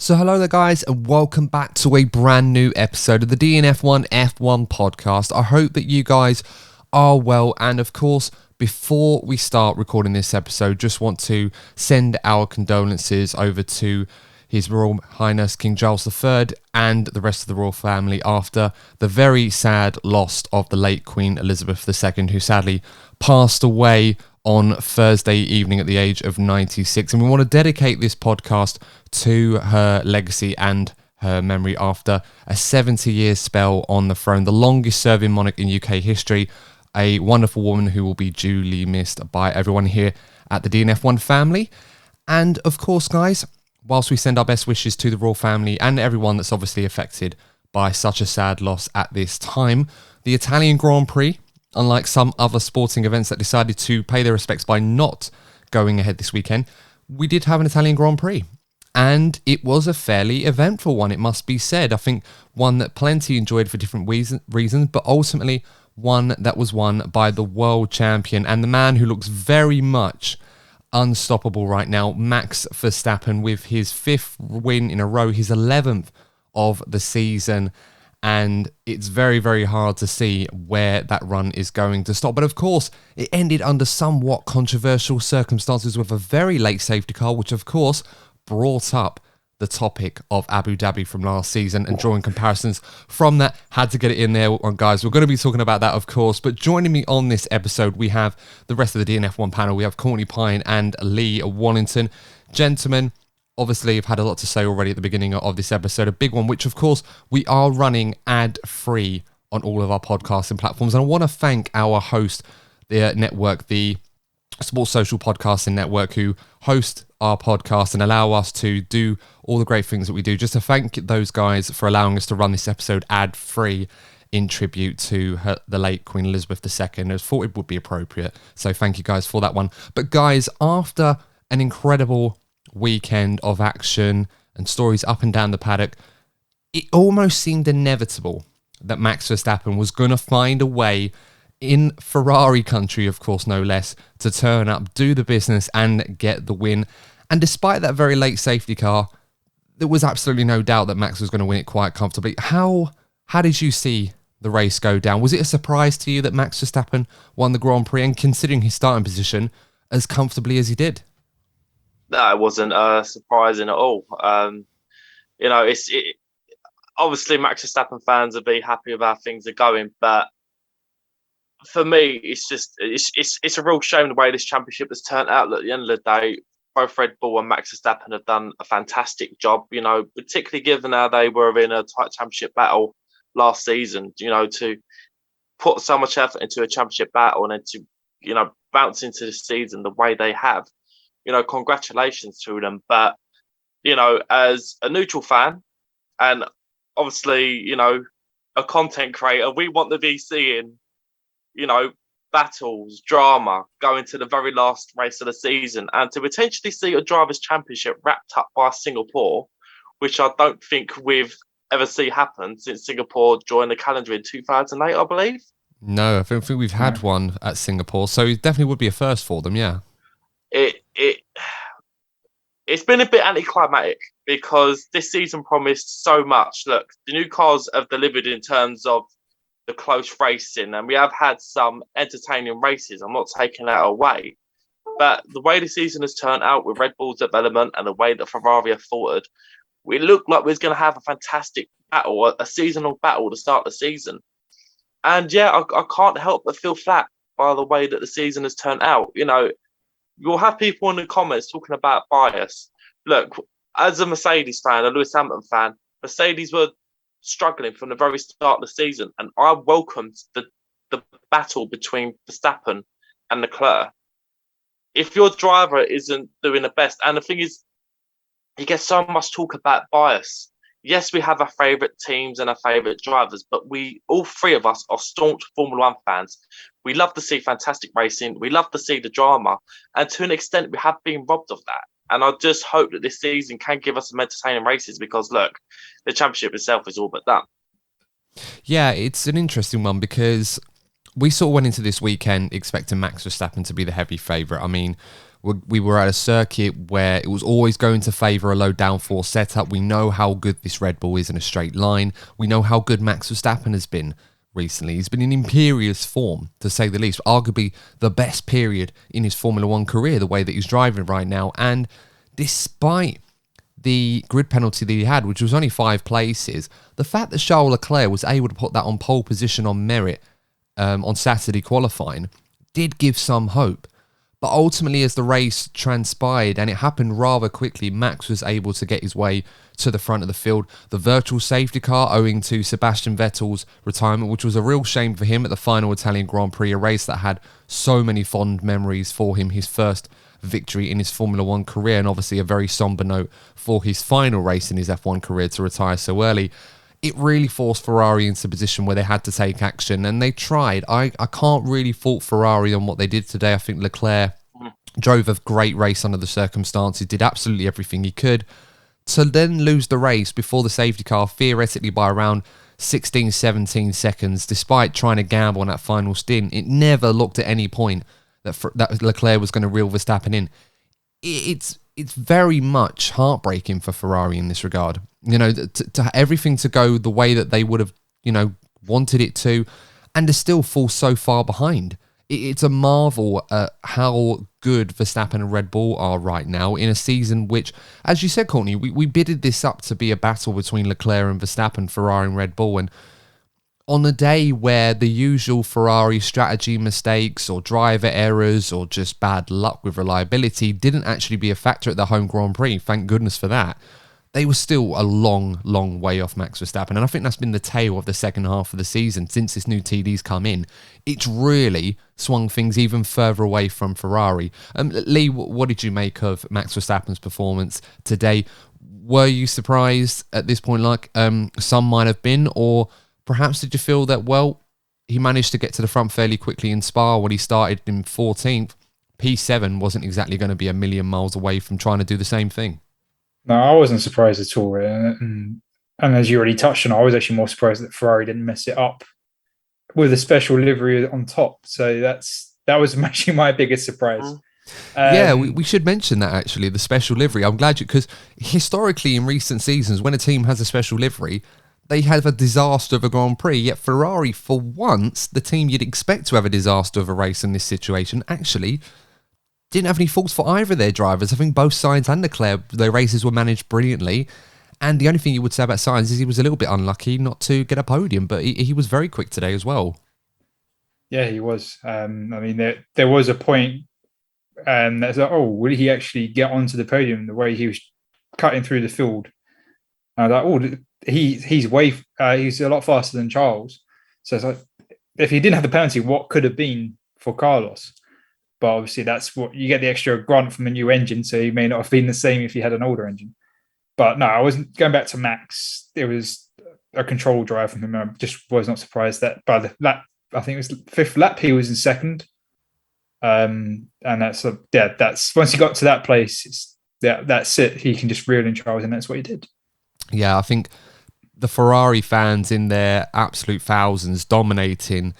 So hello there guys, and welcome back to a brand new episode of the DNF1 F1 Podcast. I hope that you guys are well, and of course, before we start recording this episode, just want to send our condolences over to His Royal Highness King Charles III and the rest of the royal family after the very sad loss of the late Queen Elizabeth II, who sadly passed away on Thursday evening at the age of 96. And we want to dedicate this podcast to her legacy and her memory after a 70-year spell on the throne, the longest serving monarch in UK history, a wonderful woman who will be duly missed by everyone here at the DNF1 family. And of course, guys, whilst we send our best wishes to the royal family and everyone that's obviously affected by such a sad loss at this time, the Italian Grand Prix, unlike some other sporting events that decided to pay their respects by not going ahead this weekend, we did have an Italian Grand Prix. And it was a fairly eventful one, it must be said. I think one that plenty enjoyed for different reasons, but ultimately one that was won by the world champion and the man who looks very much unstoppable right now, Max Verstappen, with his 5th win in a row, his 11th of the season. And it's very, very hard to see where that run is going to stop. But of course, it ended under somewhat controversial circumstances with a very late safety car, which of course brought up the topic of Abu Dhabi from last season, and drawing comparisons from that. Had to get it in there, guys. We're going to be talking about that, of course. But joining me on this episode, we have the rest of the DNF1 panel. We have Courtney Pine and Lee Wallington. Gentlemen, obviously, I've had a lot to say already at the beginning of this episode, a big one, which of course we are running ad-free on all of our podcasting platforms. And I want to thank our host, the network, the Sports Social Podcasting Network, who host our podcast and allow us to do all the great things that we do. Just to thank those guys for allowing us to run this episode ad-free in tribute to the late Queen Elizabeth II. I thought it would be appropriate. So thank you guys for that one. But guys, after an incredible weekend of action and stories up and down the paddock, it almost seemed inevitable that Max Verstappen was going to find a way in Ferrari country, of course, no less, to turn up, do the business and get the win. And despite that very late safety car, there was absolutely no doubt that Max was going to win it quite comfortably. How did you see the race go down? Was it a surprise to you that Max Verstappen won the Grand Prix, and considering his starting position, as comfortably as he did? No, it wasn't surprising at all. Obviously Max Verstappen fans will be happy with how things are going, but for me, it's a real shame the way this championship has turned out. At the end of the day, both Red Bull and Max Verstappen have done a fantastic job, particularly given how they were in a tight championship battle last season, to put so much effort into a championship battle and then to, bounce into the season the way they have. Congratulations to them. But, as a neutral fan and obviously, a content creator, we want to be seeing, battles, drama, going to the very last race of the season, and to potentially see a drivers' championship wrapped up by Singapore, which I don't think we've ever seen happen since Singapore joined the calendar in 2008, I believe. No, I don't think we've had one at Singapore, so it definitely would be a first for them, yeah. It's been a bit anticlimactic because this season promised so much. Look, the new cars have delivered in terms of the close racing, and we have had some entertaining races. I'm not taking that away. But the way the season has turned out with Red Bull's development and the way that Ferrari have faltered, we look like we're going to have a fantastic battle, a seasonal battle to start the season. And yeah, I can't help but feel flat by the way that the season has turned out. You'll have people in the comments talking about bias. Look, as a Mercedes fan, a Lewis Hamilton fan, Mercedes were struggling from the very start of the season, and I welcomed the battle between Verstappen and Leclerc. If your driver isn't doing the best, and the thing is, you get so much talk about bias. Yes, we have our favourite teams and our favourite drivers, but all three of us are staunch Formula One fans. We love to see fantastic racing. We love to see the drama. And to an extent, we have been robbed of that. And I just hope that this season can give us some entertaining races because, look, the championship itself is all but done. Yeah, it's an interesting one because we sort of went into this weekend expecting Max Verstappen to be the heavy favourite. I mean, we were at a circuit where it was always going to favour a low downforce setup. We know how good this Red Bull is in a straight line. We know how good Max Verstappen has been recently. He's been in imperious form, to say the least. Arguably the best period in his Formula One career, the way that he's driving right now. And despite the grid penalty that he had, which was only 5 places, the fact that Charles Leclerc was able to put that on pole position on merit on Saturday qualifying did give some hope. But ultimately, as the race transpired, and it happened rather quickly, Max was able to get his way to the front of the field. The virtual safety car, owing to Sebastian Vettel's retirement, which was a real shame for him at the final Italian Grand Prix, a race that had so many fond memories for him, his first victory in his Formula One career, and obviously a very somber note for his final race in his F1 career to retire so early. It really forced Ferrari into a position where they had to take action, and they tried. I can't really fault Ferrari on what they did today. I think Leclerc drove a great race under the circumstances, did absolutely everything he could. To then lose the race before the safety car, theoretically by around 16, 17 seconds, despite trying to gamble on that final stint, it never looked at any point that Leclerc was going to reel Verstappen in. It's very much heartbreaking for Ferrari in this regard. You know, to everything to go the way that they would have, wanted it to, and to still fall so far behind. It's a marvel at how good Verstappen and Red Bull are right now in a season which, as you said, Courtney, we bidded this up to be a battle between Leclerc and Verstappen, Ferrari and Red Bull. And on a day where the usual Ferrari strategy mistakes or driver errors or just bad luck with reliability didn't actually be a factor at the home Grand Prix, thank goodness for that, they were still a long, long way off Max Verstappen. And I think that's been the tale of the second half of the season since this new TD's come in. It's really swung things even further away from Ferrari. Lee, what did you make of Max Verstappen's performance today? Were you surprised at this point, like some might have been, or perhaps did you feel that, well, he managed to get to the front fairly quickly in Spa when he started in 14th? P7 wasn't exactly going to be a million miles away from trying to do the same thing. No, I wasn't surprised at all. And as you already touched on, I was actually more surprised that Ferrari didn't mess it up with a special livery on top. So that was actually my biggest surprise. Yeah, we should mention that actually, the special livery. I'm glad because historically in recent seasons, when a team has a special livery, they have a disaster of a Grand Prix. Yet Ferrari, for once, the team you'd expect to have a disaster of a race in this situation, actually didn't have any faults for either of their drivers. I think both Sainz and Leclerc, their races were managed brilliantly. And the only thing you would say about Sainz is he was a little bit unlucky not to get a podium, but he was very quick today as well. Yeah, he was. I mean, there was a point that's like, oh, will he actually get onto the podium the way he was cutting through the field? And I was like, oh, he's a lot faster than Charles. So it's like, if he didn't have the penalty, what could have been for Carlos? But obviously, that's what you get, the extra grunt from a new engine. So he may not have been the same if he had an older engine. But no, I wasn't going back to Max. It was a control drive from him. I just was not surprised that by the lap, I think it was the 5th lap, he was in 2nd. And that's once he got to that place, that's it. He can just reel in Charles, and that's what he did. Yeah, I think the Ferrari fans in their absolute thousands dominating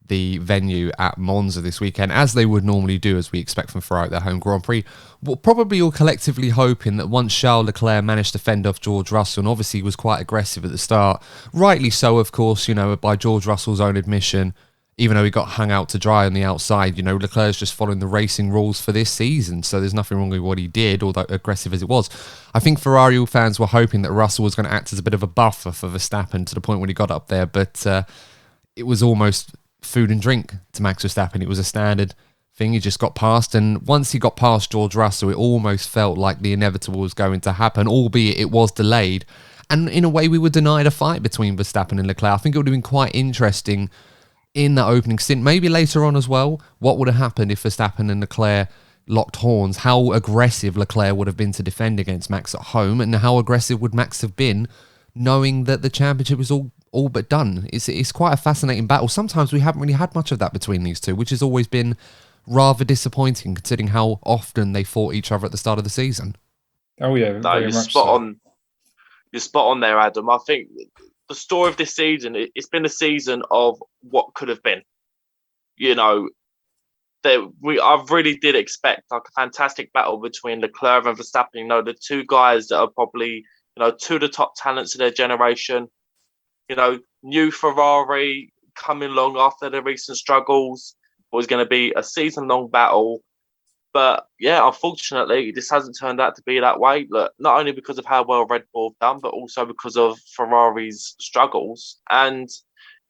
the venue at Monza this weekend, as they would normally do, as we expect from Ferrari at their home Grand Prix, were probably all collectively hoping that once Charles Leclerc managed to fend off George Russell, and obviously he was quite aggressive at the start, rightly so, of course, by George Russell's own admission, even though he got hung out to dry on the outside, Leclerc's just following the racing rules for this season, so there's nothing wrong with what he did, although aggressive as it was. I think Ferrari fans were hoping that Russell was going to act as a bit of a buffer for Verstappen to the point when he got up there, but it was almost food and drink to Max Verstappen. It was a standard thing. He just got past, and once he got past George Russell, it almost felt like the inevitable was going to happen, albeit it was delayed. And in a way, we were denied a fight between Verstappen and Leclerc. I think it would have been quite interesting in that opening stint, maybe later on as well, what would have happened if Verstappen and Leclerc locked horns, how aggressive Leclerc would have been to defend against Max at home, and how aggressive would Max have been knowing that the championship was all but done. It's quite a fascinating battle. Sometimes we haven't really had much of that between these two, which has always been rather disappointing considering how often they fought each other at the start of the season. Oh yeah, no, you're spot on. You're spot on there, Adam. I think the story of this season, it's been a season of what could have been. I really did expect like a fantastic battle between Leclerc and Verstappen. The two guys that are probably two of the top talents of their generation. New Ferrari coming along after the recent struggles was going to be a season-long battle. But yeah, unfortunately, this hasn't turned out to be that way. Look, not only because of how well Red Bull have done, but also because of Ferrari's struggles. And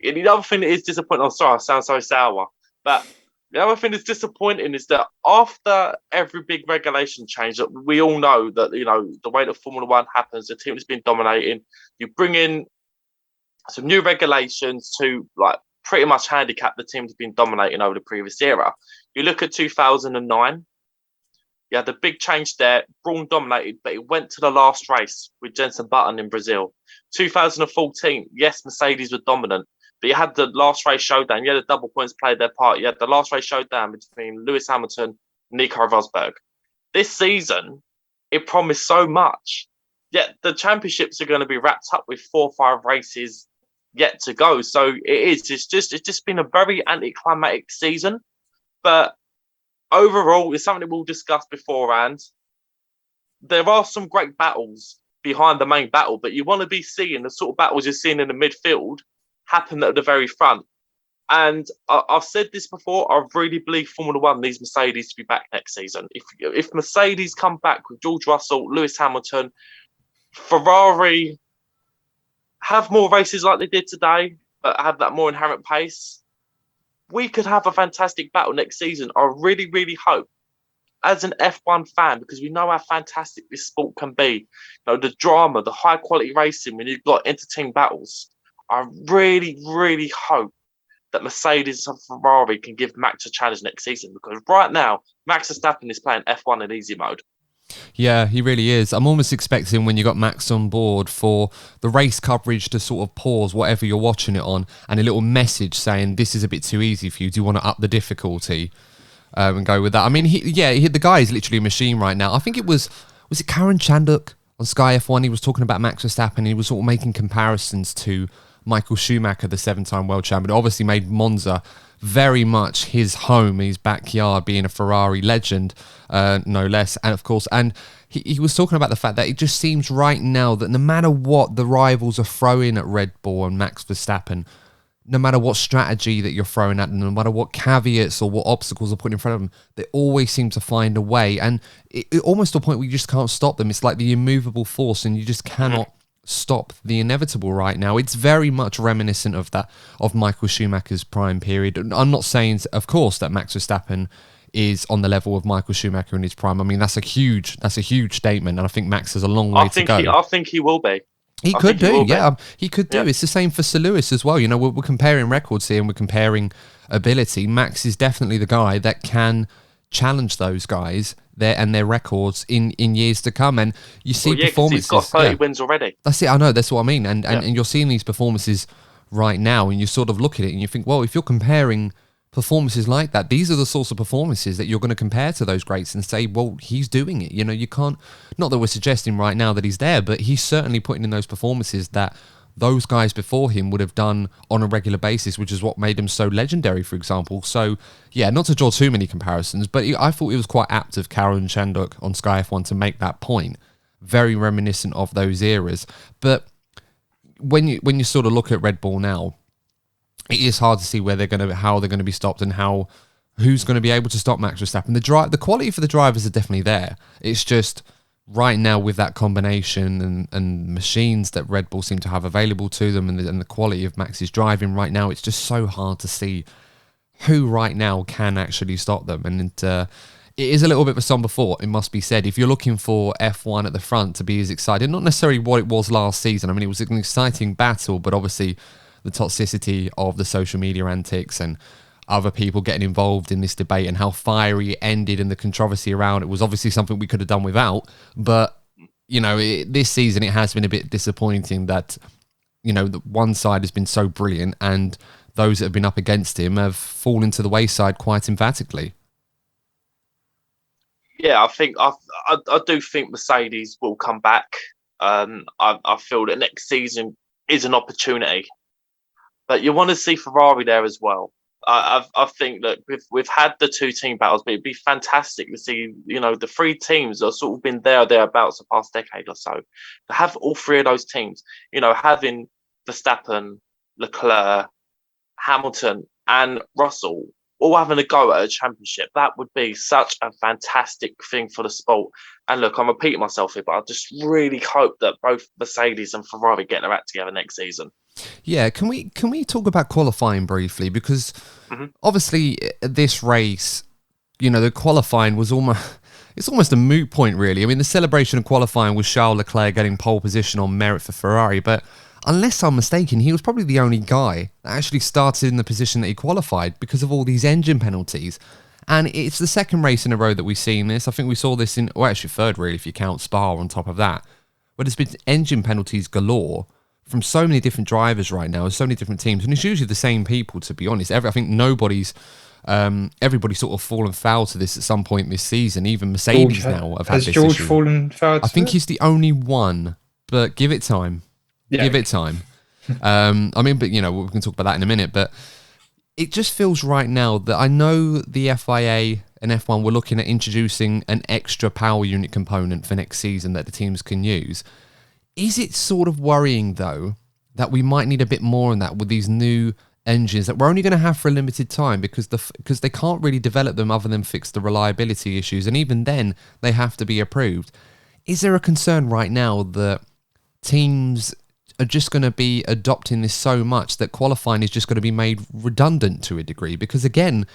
the other thing that is disappointing, I'm sorry, I sound so sour, but the other thing that's disappointing is that after every big regulation change, that we all know that, the way that Formula One happens, the team has been dominating. You bring in some new regulations to like pretty much handicap the team that's been dominating over the previous era. You look at 2009, you had the big change there. Brawn dominated, but it went to the last race with Jenson Button in Brazil. 2014, yes, Mercedes were dominant, but you had the last race showdown. You had the double points played their part. You had the last race showdown between Lewis Hamilton and Nico Rosberg. This season, it promised so much, yet the championships are going to be wrapped up with 4 or 5 races yet to go. So it's just been a very anticlimactic season, but overall, it's something that we'll discuss beforehand. There are some great battles behind the main battle, but you want to be seeing the sort of battles you're seeing in the midfield happen at the very front. And I've said this before, I really believe Formula One needs Mercedes to be back next season. If Mercedes come back with George Russell, Lewis Hamilton, Ferrari have more races like they did today, but have that more inherent pace, we could have a fantastic battle next season. I really, really hope, as an F1 fan, because we know how fantastic this sport can be, the drama, the high quality racing, when you've got entertaining battles, I really, really hope that Mercedes and Ferrari can give Max a challenge next season, because right now, Max Verstappen is playing F1 in easy mode. Yeah, he really is. I'm almost expecting when you got Max on board for the race coverage to sort of pause whatever you're watching it on and a little message saying this is a bit too easy for you. Do you want to up the difficulty and go with that? I mean, the guy is literally a machine right now. I think was it Karen Chanduk on Sky F1? He was talking about Max Verstappen and he was sort of making comparisons to Michael Schumacher, the 7-time world champion. Obviously made Monza very much his home, his backyard, being a Ferrari legend, no less. And of course, and he was talking about the fact that it just seems right now that no matter what the rivals are throwing at Red Bull and Max Verstappen, no matter what strategy that you're throwing at them, no matter what caveats or what obstacles are put in front of them, they always seem to find a way. And it almost to a point where you just can't stop them. It's like the immovable force, and you just cannot stop the inevitable right now. It's very much reminiscent of that, of Michael Schumacher's prime period. I'm not saying, of course, that Max Verstappen is on the level of Michael Schumacher in his prime. I mean, that's a huge statement, and I think Max has a long way to go. I think he will be. He could do. It's the same for Sir Lewis as well. We're comparing records here and we're comparing ability. Max is definitely the guy that can challenge those guys and their records in years to come. And you see performances. He's got 30 wins already. That's it. I know. That's what I mean. And you're seeing these performances right now, and you sort of look at it and you think, well, if you're comparing performances like that, these are the sorts of performances that you're going to compare to those greats and say, well, he's doing it. You can't, not that we're suggesting right now that he's there, but he's certainly putting in those performances that those guys before him would have done on a regular basis, which is what made him so legendary, for example. So, yeah, not to draw too many comparisons, but I thought it was quite apt of Karen Chanduk on Sky F1 to make that point. Very reminiscent of those eras. But when you sort of look at Red Bull now, it is hard to see how they're going to be stopped and who's going to be able to stop Max Verstappen. The quality for the drivers are definitely there. It's just right now with that combination and machines that Red Bull seem to have available to them and the quality of Max's driving right now, it's just so hard to see who right now can actually stop them. And it is a little bit of a somber thought, it must be said. If you're looking for F1 at the front to be as exciting, not necessarily what it was last season. I mean, it was an exciting battle, but obviously the toxicity of the social media antics and other people getting involved in this debate and how fiery it ended and the controversy around it was obviously something we could have done without. But, this season it has been a bit disappointing that, the one side has been so brilliant and those that have been up against him have fallen to the wayside quite emphatically. Yeah, I do think Mercedes will come back. I feel that next season is an opportunity. But you want to see Ferrari there as well. I think that we've had the 2 team battles, but it'd be fantastic to see, the 3 teams that have sort of been thereabouts the past decade or so, to have all 3 of those teams, having Verstappen, Leclerc, Hamilton, and Russell all having a go at a championship. That would be such a fantastic thing for the sport. And look, I'm repeating myself here, but I just really hope that both Mercedes and Ferrari get their act together next season. Yeah, can we talk about qualifying briefly? Because obviously this race, the qualifying was almost a moot point, really. I mean, the celebration of qualifying was Charles Leclerc getting pole position on merit for Ferrari, but unless I'm mistaken, he was probably the only guy that actually started in the position that he qualified because of all these engine penalties. And it's the second race in a row that we've seen this. I think we saw this actually third, really, if you count Spa on top of that. But there's been engine penalties galore from so many different drivers right now, so many different teams. And it's usually the same people, to be honest. I think everybody's sort of fallen foul to this at some point this season. Even Mercedes now have had this issue. Has George fallen foul to I think he's the only one, but give it time. Yeah. Give it time. But we can talk about that in a minute. But it just feels right now that I know the FIA and F1 were looking at introducing an extra power unit component for next season that the teams can use. Is it sort of worrying, though, that we might need a bit more on that with these new engines that we're only going to have for a limited time because they can't really develop them other than fix the reliability issues, and even then they have to be approved? Is there a concern right now that teams are just going to be adopting this so much that qualifying is just going to be made redundant to a degree? Because again,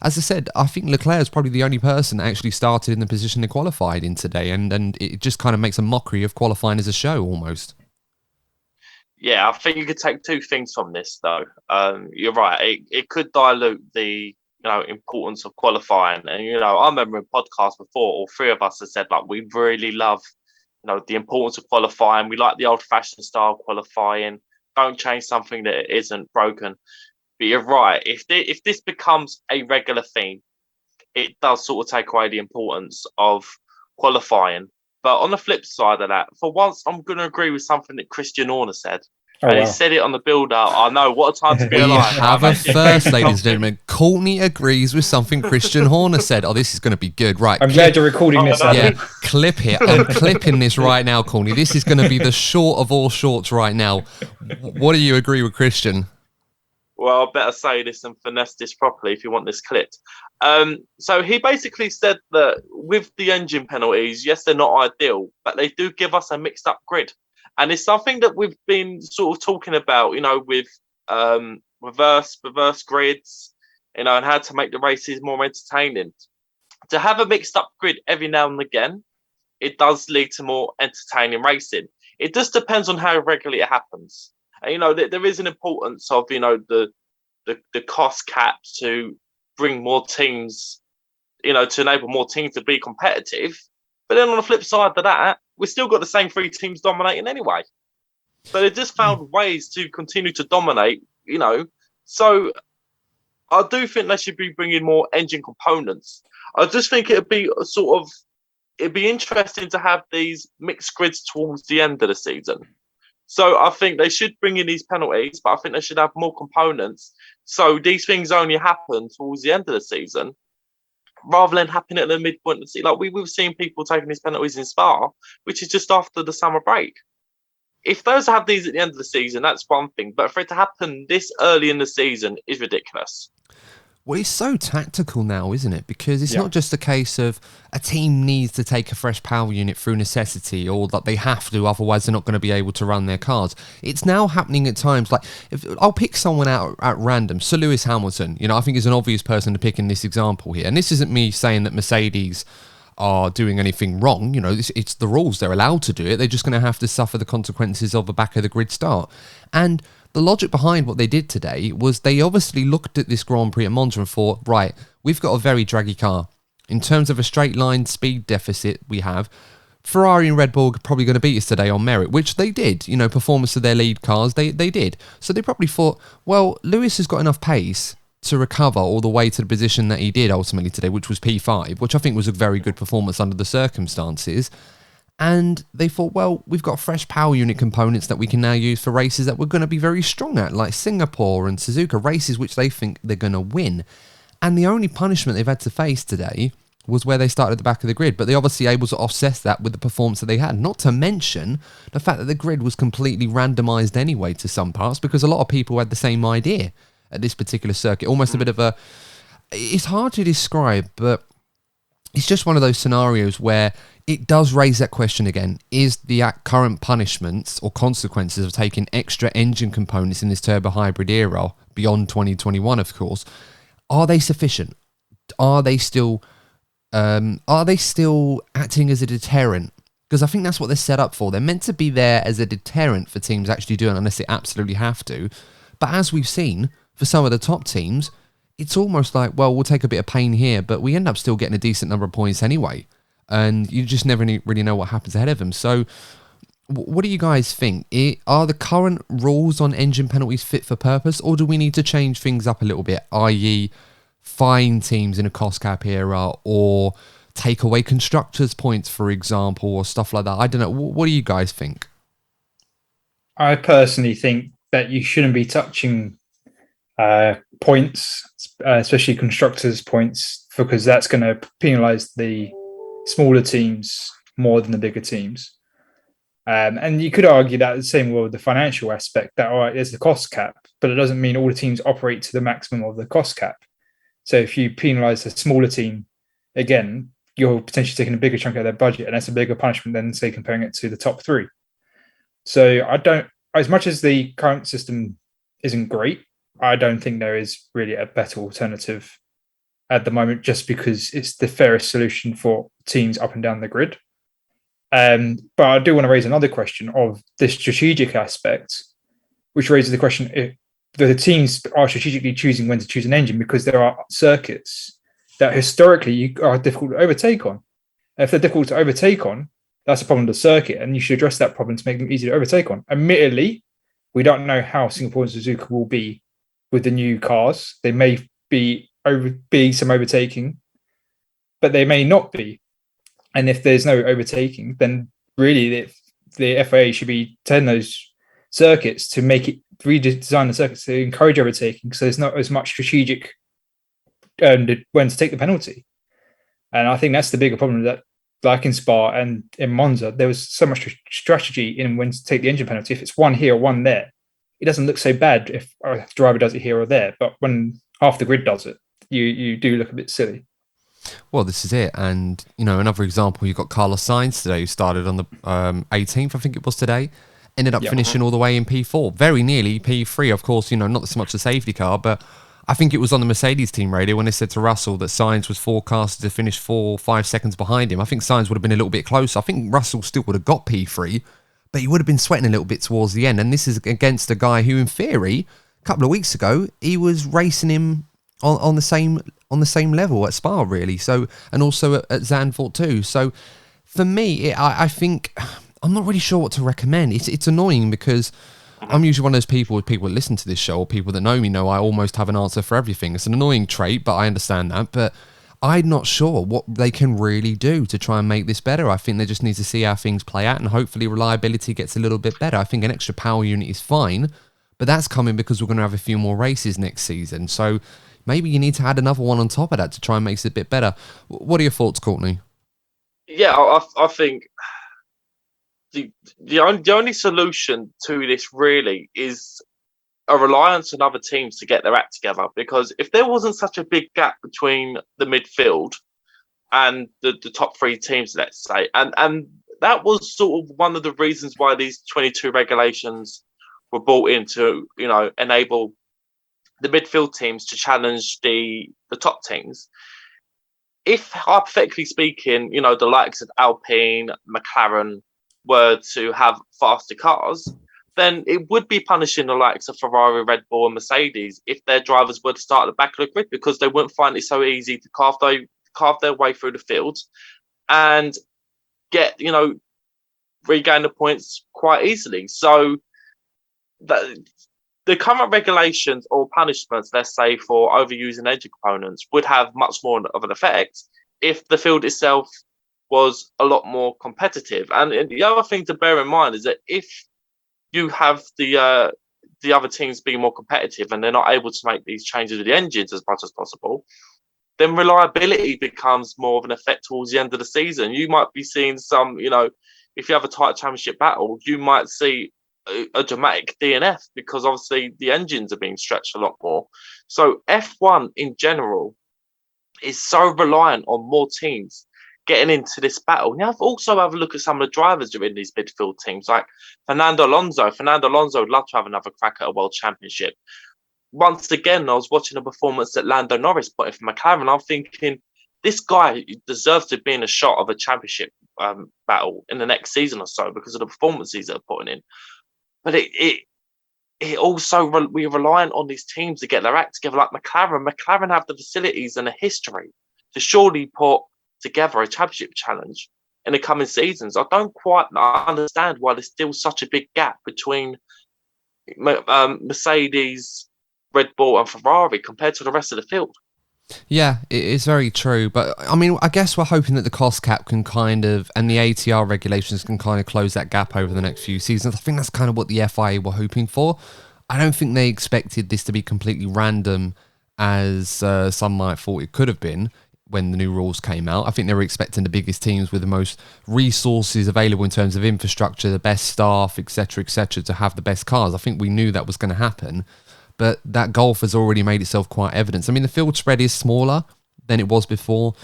as I said, I think Leclerc is probably the only person that actually started in the position they qualified in today, and it just kind of makes a mockery of qualifying as a show almost. Yeah, I think you could take 2 things from this, though. You're right; it could dilute the importance of qualifying. And I remember in podcasts before, all 3 of us have said like we really love the importance of qualifying. We like the old-fashioned style of qualifying. Don't change something that isn't broken. But you're right. If this becomes a regular theme, it does sort of take away the importance of qualifying. But on the flip side of that, for once, I'm going to agree with something that Christian Horner said. He said it on the build-up. I know, what a time to be alive. We have a first, ladies and gentlemen. Courtney agrees with something Christian Horner said. Oh, this is going to be good. Right. I'm glad you're recording this. Yeah, clip it. I'm clipping this right now, Courtney. This is going to be the short of all shorts right now. What do you agree with Christian? Well, I better say this and finesse this properly if you want this clipped. So he basically said that with the engine penalties, yes, they're not ideal, but they do give us a mixed up grid. And it's something that we've been sort of talking about, with reverse grids, and how to make the races more entertaining. To have a mixed up grid every now and again, it does lead to more entertaining racing. It just depends on how regularly it happens. And, there is an importance of, the cost cap to bring more teams, to enable more teams to be competitive. But then on the flip side of that, we've still got the same 3 teams dominating anyway. So they just found ways to continue to dominate, So I do think they should be bringing more engine components. I just think it'd be interesting to have these mixed grids towards the end of the season. So I think they should bring in these penalties, but I think they should have more components. So these things only happen towards the end of the season, rather than happening at the midpoint of the season. Like we've seen people taking these penalties in Spa, which is just after the summer break. If those have these at the end of the season, that's one thing. But for it to happen this early in the season is ridiculous. Well, it's so tactical now, isn't it? Because it's not just a case of a team needs to take a fresh power unit through necessity, or that they have to, otherwise they're not going to be able to run their cars. It's now happening at times. Like, if I'll pick someone out at random. Sir Lewis Hamilton, I think is an obvious person to pick in this example here. And this isn't me saying that Mercedes are doing anything wrong. It's the rules. They're allowed to do it. They're just going to have to suffer the consequences of a back of the grid start. And the logic behind what they did today was they obviously looked at this Grand Prix at Monza and thought, right, we've got a very draggy car. In terms of a straight line speed deficit we have, Ferrari and Red Bull are probably going to beat us today on merit, which they did. Performance of their lead cars, they did. So they probably thought, well, Lewis has got enough pace to recover all the way to the position that he did ultimately today, which was P5, which I think was a very good performance under the circumstances. And they thought, well, we've got fresh power unit components that we can now use for races that we're going to be very strong at, like Singapore and Suzuka, races which they think they're going to win. And the only punishment they've had to face today was where they started at the back of the grid, but they're obviously able to offset that with the performance that they had. Not to mention the fact that the grid was completely randomised anyway to some parts, because a lot of people had the same idea at this particular circuit. Almost a bit of a... It's hard to describe, but it's just one of those scenarios where it does raise that question again. Is the current punishments or consequences of taking extra engine components in this turbo hybrid era, beyond 2021 of course, are they sufficient? Are they still acting as a deterrent? Because I think that's what they're set up for. They're meant to be there as a deterrent for teams actually doing it, unless they absolutely have to. But as we've seen, for some of the top teams, it's almost like, well, we'll take a bit of pain here, but we end up still getting a decent number of points anyway. And you just never really know what happens ahead of them. So what do you guys think? Are the current rules on engine penalties fit for purpose, or do we need to change things up a little bit, i.e. fine teams in a cost cap era, or take away constructors' points, for example, or stuff like that? I don't know. What do you guys think? I personally think that you shouldn't be touching points, especially constructors' points, because that's going to penalise the smaller teams more than the bigger teams. And you could argue that the same with the financial aspect, that, all right, there's the cost cap, but it doesn't mean all the teams operate to the maximum of the cost cap. So if you penalise a smaller team, again, you're potentially taking a bigger chunk out of their budget, and that's a bigger punishment than, say, comparing it to the top three. So I don't, as much as the current system isn't great, I don't think there is really a better alternative at the moment, just because it's the fairest solution for teams up and down the grid. But I do want to raise another question of the strategic aspect, which raises the question if the teams are strategically choosing when to choose an engine, because there are circuits that historically are difficult to overtake on. If they're difficult to overtake on, that's a problem of the circuit, and you should address that problem to make them easy to overtake on. Admittedly, we don't know how Singapore and Suzuka will be with the new cars. They may be some overtaking, but they may not be. And if there's no overtaking, then really the FIA should be telling those circuits to make it, redesign the circuits to encourage overtaking, so there's not as much strategic when to take the penalty. And I think that's the bigger problem, that like in Spa and in Monza, there was so much strategy in when to take the engine penalty. If it's one here or one there, it doesn't look so bad if a driver does it here or there. But when half the grid does it, you do look a bit silly. Well, this is it. And, another example, you've got Carlos Sainz today, who started on the 18th, I think it was today, ended up finishing all the way in P4, very nearly P3, of course, not so much the safety car, but I think it was on the Mercedes team radio when they said to Russell that Sainz was forecasted to finish 4 or 5 seconds behind him. I think Sainz would have been a little bit closer. I think Russell still would have got P3, but he would have been sweating a little bit towards the end. And this is against a guy who, in theory, a couple of weeks ago, he was racing him on the same level at Spa, really. So, and also at Zandvoort too. So, for me, I think I'm not really sure what to recommend. It's annoying because I'm usually one of those people that listen to this show, or people that know me know I almost have an answer for everything. It's an annoying trait, but I understand that. But I'm not sure what they can really do to try and make this better. I think they just need to see how things play out, and hopefully reliability gets a little bit better. I think an extra power unit is fine, but that's coming because we're going to have a few more races next season. So maybe you need to add another one on top of that to try and make it a bit better. What are your thoughts, Courtney? Yeah, I think the only solution to this really is a reliance on other teams to get their act together. Because if there wasn't such a big gap between the midfield and the top three teams, let's say, and that was sort of one of the reasons why these 22 regulations were brought in to, enable the midfield teams to challenge the top teams. If, hypothetically speaking, the likes of Alpine, McLaren were to have faster cars, then it would be punishing the likes of Ferrari, Red Bull and Mercedes if their drivers were to start at the back of the grid, because they wouldn't find it so easy to carve their way through the field and get, regain the points quite easily. So the current regulations or punishments, let's say, for overusing engine components would have much more of an effect if the field itself was a lot more competitive. And the other thing to bear in mind is that if you have the other teams being more competitive and they're not able to make these changes with the engines as much as possible, then reliability becomes more of an effect towards the end of the season. You might be seeing some, if you have a tight championship battle, you might see a dramatic DNF because obviously the engines are being stretched a lot more. So F1 in general is so reliant on more teams getting into this battle. Now, also have a look at some of the drivers who are in these midfield teams, like Fernando Alonso. Fernando Alonso would love to have another crack at a world championship. Once again, I was watching a performance that Lando Norris put in for McLaren. I'm thinking, this guy deserves to be in a shot of a championship battle in the next season or so because of the performances they're putting in. But it also, we're reliant on these teams to get their act together, like McLaren. McLaren have the facilities and a history to surely put together a championship challenge in the coming seasons. I don't quite understand why there's still such a big gap between Mercedes, Red Bull and Ferrari compared to the rest of the field. Yeah, it is very true. But I mean, I guess we're hoping that the cost cap can and the ATR regulations can kind of close that gap over the next few seasons. I think that's kind of what the FIA were hoping for. I don't think they expected this to be completely random as some might thought it could have been when the new rules came out. I think they were expecting the biggest teams with the most resources available in terms of infrastructure, the best staff, etc., to have the best cars. I think we knew that was going to happen. But that gulf has already made itself quite evident. I mean, the field spread is smaller than it was before.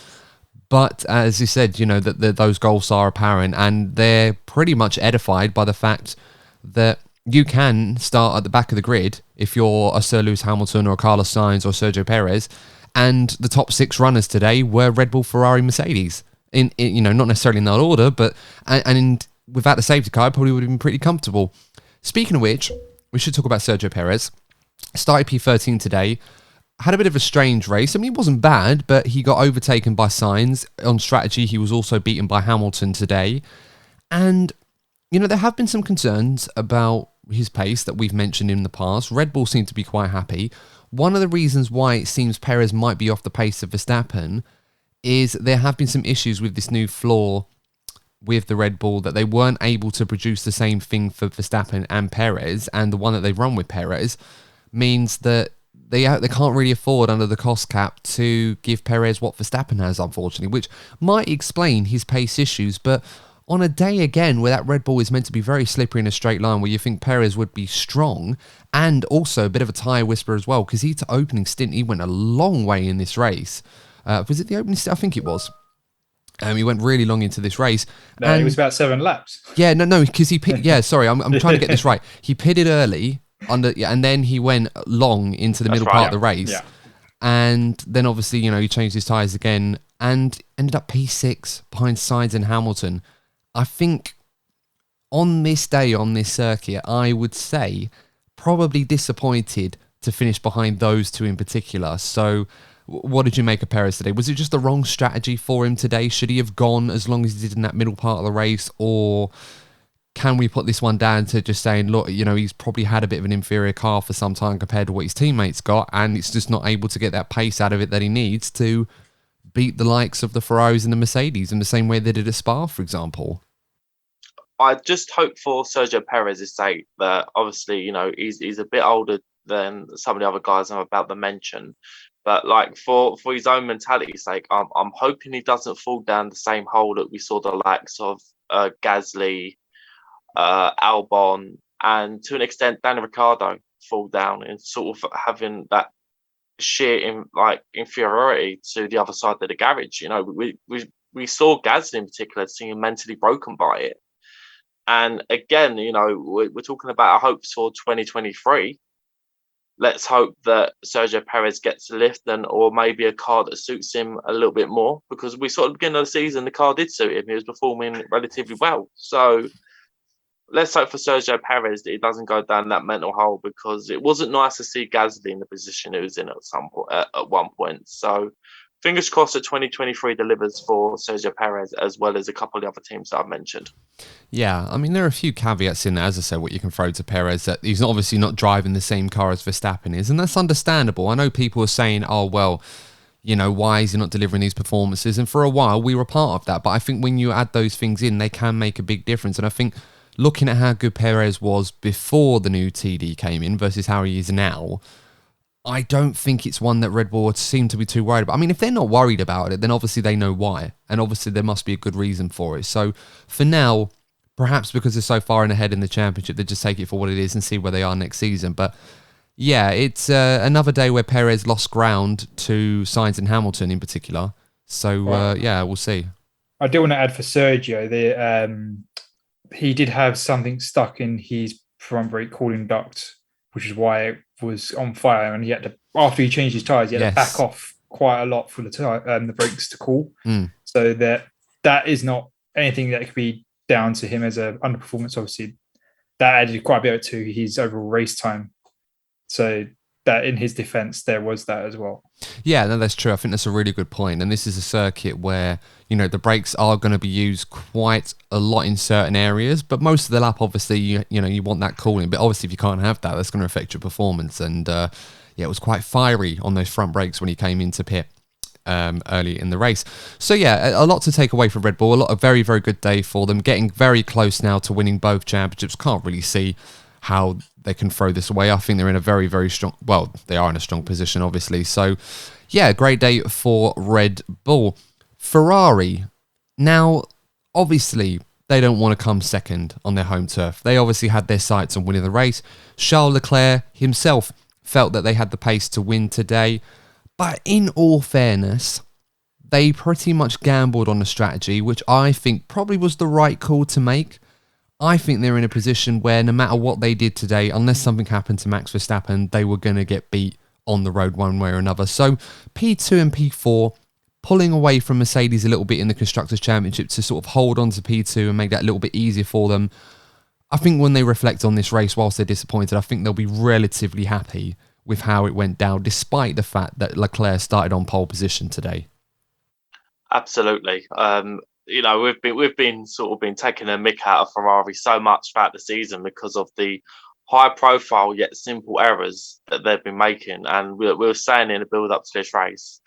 But as you said, that those gulfs are apparent. And they're pretty much edified by the fact that you can start at the back of the grid if you're a Sir Lewis Hamilton or a Carlos Sainz or Sergio Perez. And the top 6 runners today were Red Bull, Ferrari, Mercedes. In not necessarily in that order, but without the safety car, I probably would have been pretty comfortable. Speaking of which, we should talk about Sergio Perez. Started P13 today, had a bit of a strange race. I mean, it wasn't bad, but he got overtaken by Sainz. On strategy, he was also beaten by Hamilton today. And, there have been some concerns about his pace that we've mentioned in the past. Red Bull seemed to be quite happy. One of the reasons why it seems Perez might be off the pace of Verstappen is there have been some issues with this new floor with the Red Bull, that they weren't able to produce the same thing for Verstappen and Perez, and the one that they've run with Perez means that they can't really afford under the cost cap to give Perez what Verstappen has, unfortunately, which might explain his pace issues. But on a day, again, where that Red Bull is meant to be very slippery in a straight line, where you think Perez would be strong, and also a bit of a tyre whisperer as well, because his opening stint, he went a long way in this race. Was it the opening stint? I think it was. He went really long into this race. No, it was about 7 laps. Yeah, no, because he pitted. Yeah, sorry, I'm trying to get this right. He pitted early, and then he went long into the middle part of the race. Yeah. And then obviously, he changed his tyres again and ended up P6 behind Sainz and Hamilton. I think on this day, on this circuit, I would say probably disappointed to finish behind those two in particular. So what did you make of Perez today? Was it just the wrong strategy for him today? Should he have gone as long as he did in that middle part of the race? Or can we put this one down to just saying, look, he's probably had a bit of an inferior car for some time compared to what his teammates got, and it's just not able to get that pace out of it that he needs to beat the likes of the Ferraris and the Mercedes in the same way they did at Spa, for example? I just hope for Sergio Perez's sake that obviously, he's a bit older than some of the other guys I'm about to mention. But like for his own mentality's sake, I'm hoping he doesn't fall down the same hole that we saw the likes of Gasly, Albon, and to an extent Daniel Ricciardo fall down and sort of having that sheer inferiority to the other side of the garage. We saw Gasly in particular seeming mentally broken by it. And again, we're talking about our hopes for 2023. Let's hope that Sergio Perez gets a lift or maybe a car that suits him a little bit more, because we saw at the beginning of the season, the car did suit him. He was performing relatively well. So let's hope for Sergio Perez that he doesn't go down that mental hole, because it wasn't nice to see Gasly in the position he was in at one point. So fingers crossed that 2023 delivers for Sergio Perez, as well as a couple of the other teams that I've mentioned. Yeah, I mean, there are a few caveats in there, as I said, what you can throw to Perez, that he's obviously not driving the same car as Verstappen is, and that's understandable. I know people are saying, oh, well, why is he not delivering these performances? And for a while, we were part of that. But I think when you add those things in, they can make a big difference. And I think looking at how good Perez was before the new TD came in versus how he is now, I don't think it's one that Red Bull would seem to be too worried about. I mean, if they're not worried about it, then obviously they know why. And obviously there must be a good reason for it. So for now, perhaps because they're so far in ahead in the championship, they just take it for what it is and see where they are next season. But yeah, it's another day where Perez lost ground to Sainz and Hamilton in particular. So yeah, we'll see. I do want to add for Sergio, he did have something stuck in his front brake cooling duct, which is why it was on fire, and he had to, after he changed his tyres, he had to back off quite a lot for the brakes to cool. So that is not anything that could be down to him as a underperformance. Obviously, that added quite a bit to his overall race time. So that in his defence, there was that as well. Yeah, no, that's true. I think that's a really good point. And this is a circuit where, the brakes are going to be used quite a lot in certain areas, but most of the lap, obviously, you want that cooling. But obviously, if you can't have that, that's going to affect your performance. And it was quite fiery on those front brakes when he came into pit early in the race. So yeah, a lot to take away from Red Bull. A very, very good day for them. Getting very close now to winning both championships. Can't really see how they can throw this away. I think they're in a very, very strong... Well, they are in a strong position, obviously. So, yeah, great day for Red Bull. Ferrari, now, obviously, they don't want to come second on their home turf. They obviously had their sights on winning the race. Charles Leclerc himself felt that they had the pace to win today. But in all fairness, they pretty much gambled on a strategy, which I think probably was the right call to make. I think they're in a position where no matter what they did today, unless something happened to Max Verstappen, they were going to get beat on the road one way or another. So P2 and P4 pulling away from Mercedes a little bit in the Constructors' Championship to sort of hold on to P2 and make that a little bit easier for them. I think when they reflect on this race, whilst they're disappointed, I think they'll be relatively happy with how it went down, despite the fact that Leclerc started on pole position today. Absolutely. We've been taking a mick out of Ferrari so much throughout the season because of the high profile yet simple errors that they've been making. And we were saying in the build up to this race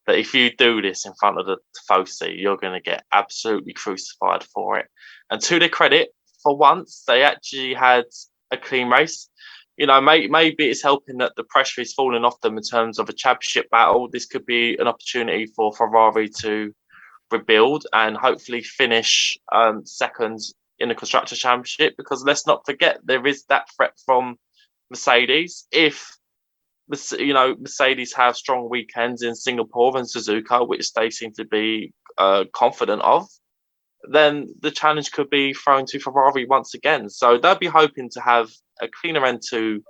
that if you do this in front of the Tifosi, you're going to get absolutely crucified for it. And to their credit, for once, they actually had a clean race. Maybe it's helping that the pressure is falling off them in terms of a championship battle. This could be an opportunity for Ferrari to rebuild and hopefully finish second in the Constructors' Championship, because let's not forget there is that threat from Mercedes. If Mercedes have strong weekends in Singapore and Suzuka, which they seem to be confident of, then the challenge could be thrown to Ferrari once again. So they'll be hoping to have a cleaner end to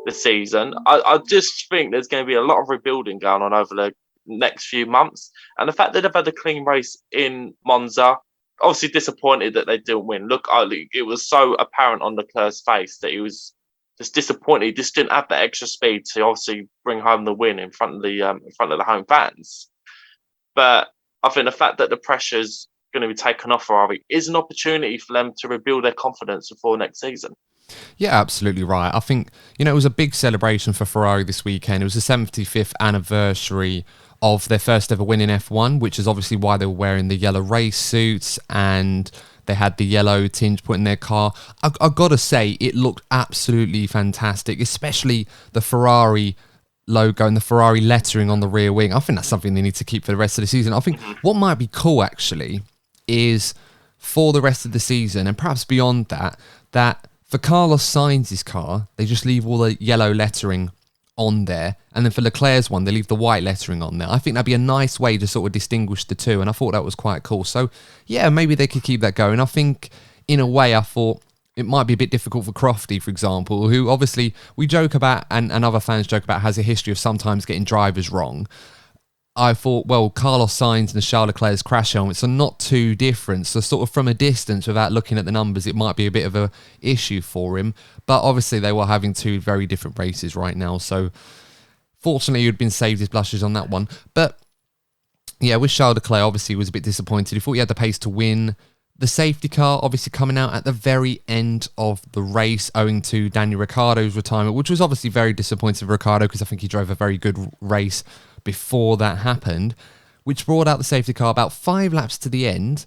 the season. I just think there's going to be a lot of rebuilding going on over the next few months, and the fact that they've had a clean race in Monza, obviously disappointed that they didn't win. Look, it was so apparent on Leclerc's face that he was just disappointed. He just didn't have that extra speed to obviously bring home the win in front of the home fans. But I think the fact that the pressure's going to be taken off Ferrari is an opportunity for them to rebuild their confidence before next season. Yeah, absolutely right. I think, it was a big celebration for Ferrari this weekend. It was the 75th anniversary of their first ever win in F1, which is obviously why they were wearing the yellow race suits and they had the yellow tinge put in their car. I've got to say, it looked absolutely fantastic, especially the Ferrari logo and the Ferrari lettering on the rear wing. I think that's something they need to keep for the rest of the season. I think what might be cool, actually, is for the rest of the season, and perhaps beyond that for Carlos Sainz's car, they just leave all the yellow lettering on there, and then for Leclerc's one, they leave the white lettering on there. I think that'd be a nice way to sort of distinguish the two, and I thought that was quite cool. So, yeah, maybe they could keep that going. I think, in a way, I thought it might be a bit difficult for Crofty, for example, who obviously we joke about, and other fans joke about, has a history of sometimes getting drivers wrong. I thought, well, Carlos Sainz and Charles Leclerc's crash helmets are not too different. So sort of from a distance, without looking at the numbers, it might be a bit of a issue for him. But obviously they were having two very different races right now. So fortunately, he'd been saved his blushes on that one. But yeah, with Charles Leclerc, obviously, he was a bit disappointed. He thought he had the pace to win. The safety car obviously coming out at the very end of the race owing to Daniel Ricciardo's retirement, which was obviously very disappointing for Ricciardo because I think he drove a very good race before that happened, which brought out the safety car about 5 laps to the end.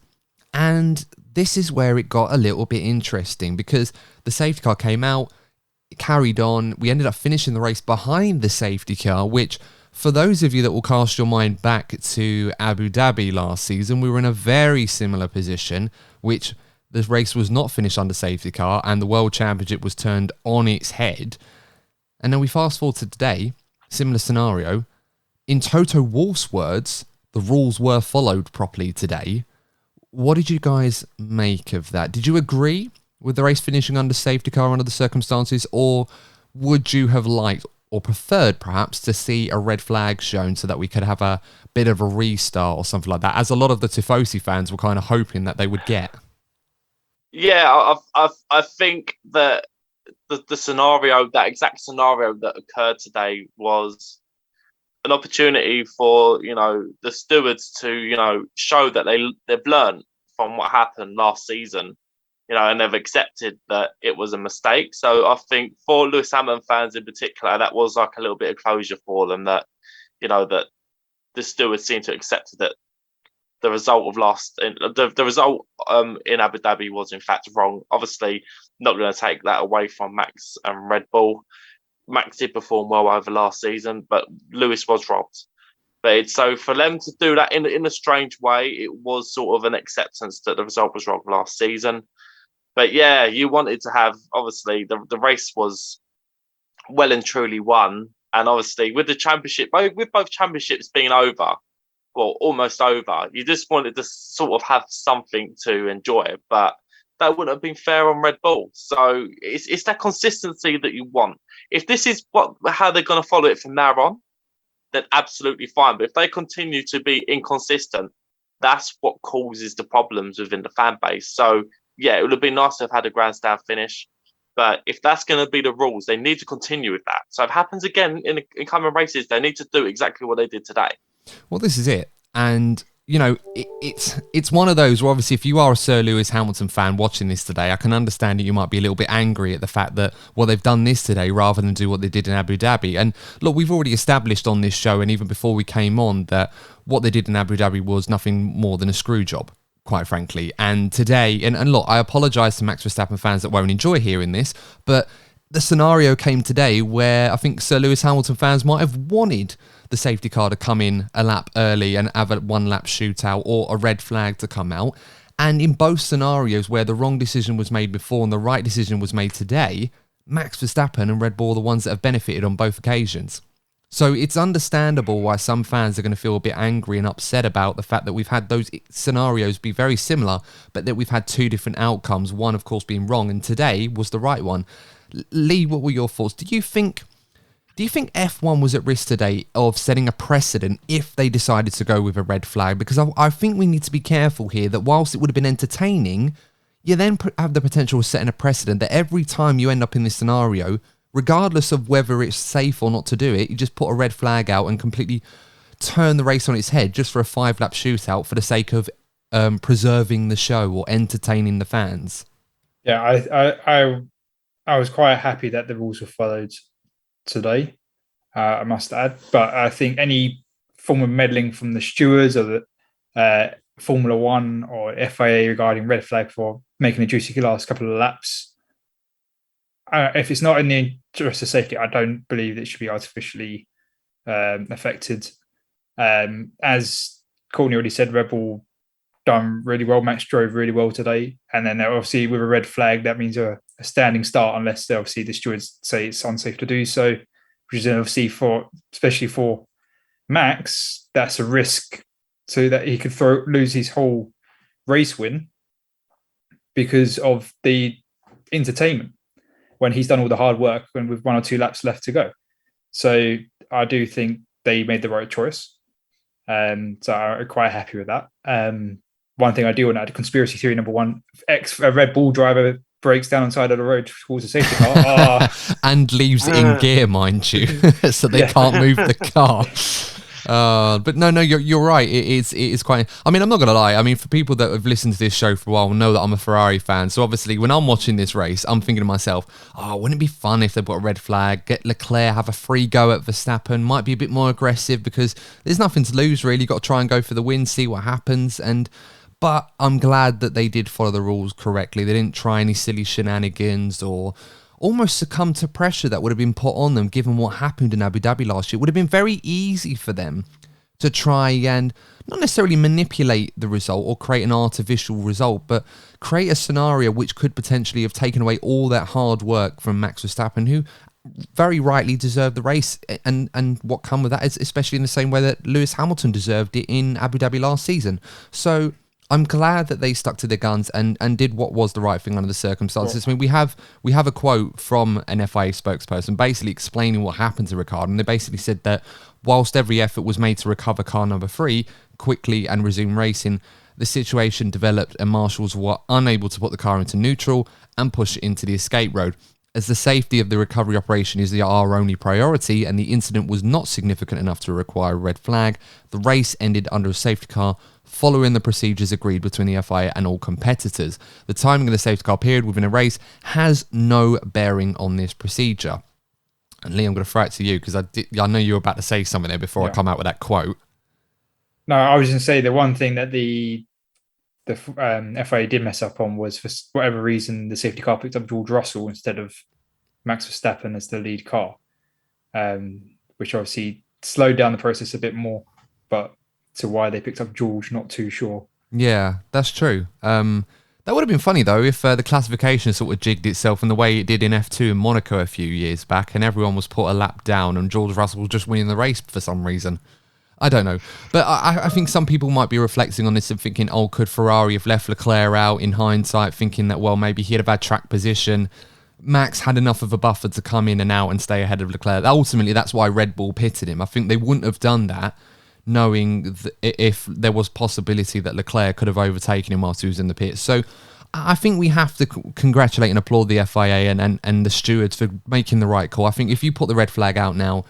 And this is where it got a little bit interesting, because the safety car came out, it carried on. We ended up finishing the race behind the safety car, which, for those of you that will cast your mind back to Abu Dhabi last season, we were in a very similar position, which the race was not finished under safety car and the World Championship was turned on its head. And then we fast forward to today, similar scenario. In Toto Wolff's words, the rules were followed properly today. What did you guys make of that? Did you agree with the race finishing under safety car under the circumstances, or would you have liked or preferred perhaps to see a red flag shown so that we could have a bit of a restart or something like that, as a lot of the Tifosi fans were kind of hoping that they would get? Yeah, I think that the scenario, that exact scenario that occurred today, was an opportunity for, the stewards to, show that they've learned from what happened last season, and they've accepted that it was a mistake. So I think for Lewis Hamilton fans in particular, that was like a little bit of closure for them, that, that the stewards seemed to accept that the result of the result in Abu Dhabi was in fact wrong. Obviously, not going to take that away from Max and Red Bull. Max did perform well over last season, but Lewis was robbed. But so for them to do that in a strange way, it was sort of an acceptance that the result was wrong last season. But yeah, you wanted to have, obviously, the race was well and truly won. And obviously, with the championship, with both championships being over, well, almost over, you just wanted to sort of have something to enjoy. But that wouldn't have been fair on Red Bull. So it's that consistency that you want. If this is how they're going to follow it from now on, then absolutely fine. But if they continue to be inconsistent, that's what causes the problems within the fan base. So yeah, it would have been nice to have had a grandstand finish. But if that's going to be the rules, they need to continue with that. So if it happens again in coming races, they need to do exactly what they did today. Well, this is it. And, it's one of those where obviously if you are a Sir Lewis Hamilton fan watching this today, I can understand that you might be a little bit angry at the fact that, well, they've done this today rather than do what they did in Abu Dhabi. And look, we've already established on this show, and even before we came on, that what they did in Abu Dhabi was nothing more than a screw job, quite frankly. And today, and look, I apologise to Max Verstappen fans that won't enjoy hearing this, but the scenario came today where I think Sir Lewis Hamilton fans might have wanted the safety car to come in a lap early and have a 1-lap shootout, or a red flag to come out. And in both scenarios where the wrong decision was made before and the right decision was made today, Max Verstappen and Red Bull are the ones that have benefited on both occasions. So it's understandable why some fans are going to feel a bit angry and upset about the fact that we've had those scenarios be very similar, but that we've had two different outcomes, one of course being wrong, and today was the right one. Lee, what were your thoughts? Do you think F1 was at risk today of setting a precedent if they decided to go with a red flag? Because I think we need to be careful here that whilst it would have been entertaining, you then have the potential of setting a precedent that every time you end up in this scenario, regardless of whether it's safe or not to do it, you just put a red flag out and completely turn the race on its head just for a 5-lap shootout for the sake of preserving the show or entertaining the fans. Yeah, I was quite happy that the rules were followed today, I must add. But I think any form of meddling from the stewards or the Formula One or FIA regarding red flag for making a juicy last couple of laps, if it's not in the interest of safety, I don't believe it should be artificially affected. As Courtney already said, Red Bull done really well. Max drove really well today. And then obviously with a red flag, that means a standing start unless obviously the stewards say it's unsafe to do so, which is obviously especially for Max, that's a risk so that he could lose his whole race win because of the entertainment when he's done all the hard work and with 1 or 2 laps left to go. So I do think they made the right choice. So I'm quite happy with that. One thing I do want to add, conspiracy theory number 1, a Red Bull driver breaks down on the side of the road towards a safety car. And leaves it in gear, mind you, so they can't move the car. But no, you're right. It is quite. I mean, I'm not gonna lie. I mean, for people that have listened to this show for a while, know that I'm a Ferrari fan. So obviously, when I'm watching this race, I'm thinking to myself, "Oh, wouldn't it be fun if they put a red flag, get Leclerc, have a free go at Verstappen? Might be a bit more aggressive because there's nothing to lose really. Got to try and go for the win, see what happens." But I'm glad that they did follow the rules correctly. They didn't try any silly shenanigans or almost succumb to pressure that would have been put on them given what happened in Abu Dhabi last year. It would have been very easy for them to try and not necessarily manipulate the result or create an artificial result, but create a scenario which could potentially have taken away all that hard work from Max Verstappen, who very rightly deserved the race, and what come with that is especially in the same way that Lewis Hamilton deserved it in Abu Dhabi last season. So I'm glad that they stuck to their guns and did what was the right thing under the circumstances. I mean, we have a quote from an FIA spokesperson basically explaining what happened to Ricciardo, and they basically said that whilst every effort was made to recover car number 3 quickly and resume racing, the situation developed and marshals were unable to put the car into neutral and push it into the escape road. As the safety of the recovery operation is our only priority and the incident was not significant enough to require a red flag, the race ended under a safety car following the procedures agreed between the FIA and all competitors. The timing of the safety car period within a race has no bearing on this procedure. And Lee, I'm going to throw it to you because I know you were about to say something there before I come out with that quote. No, I was going to say the one thing that the FIA did mess up on was, for whatever reason, the safety car picked up George Russell instead of Max Verstappen as the lead car, which obviously slowed down the process a bit more. But to why they picked up George, not too sure. Yeah, that's true. That would have been funny though if the classification sort of jigged itself in the way it did in F2 in Monaco a few years back, and everyone was put a lap down and George Russell was just winning the race for some reason. I don't know. But I think some people might be reflecting on this and thinking, oh, could Ferrari have left Leclerc out in hindsight, thinking that, well, maybe he had a bad track position. Max had enough of a buffer to come in and out and stay ahead of Leclerc. Ultimately, that's why Red Bull pitted him. I think they wouldn't have done that knowing if there was possibility that Leclerc could have overtaken him whilst he was in the pits. So I think we have to congratulate and applaud the FIA and the stewards for making the right call. I think if you put the red flag out now,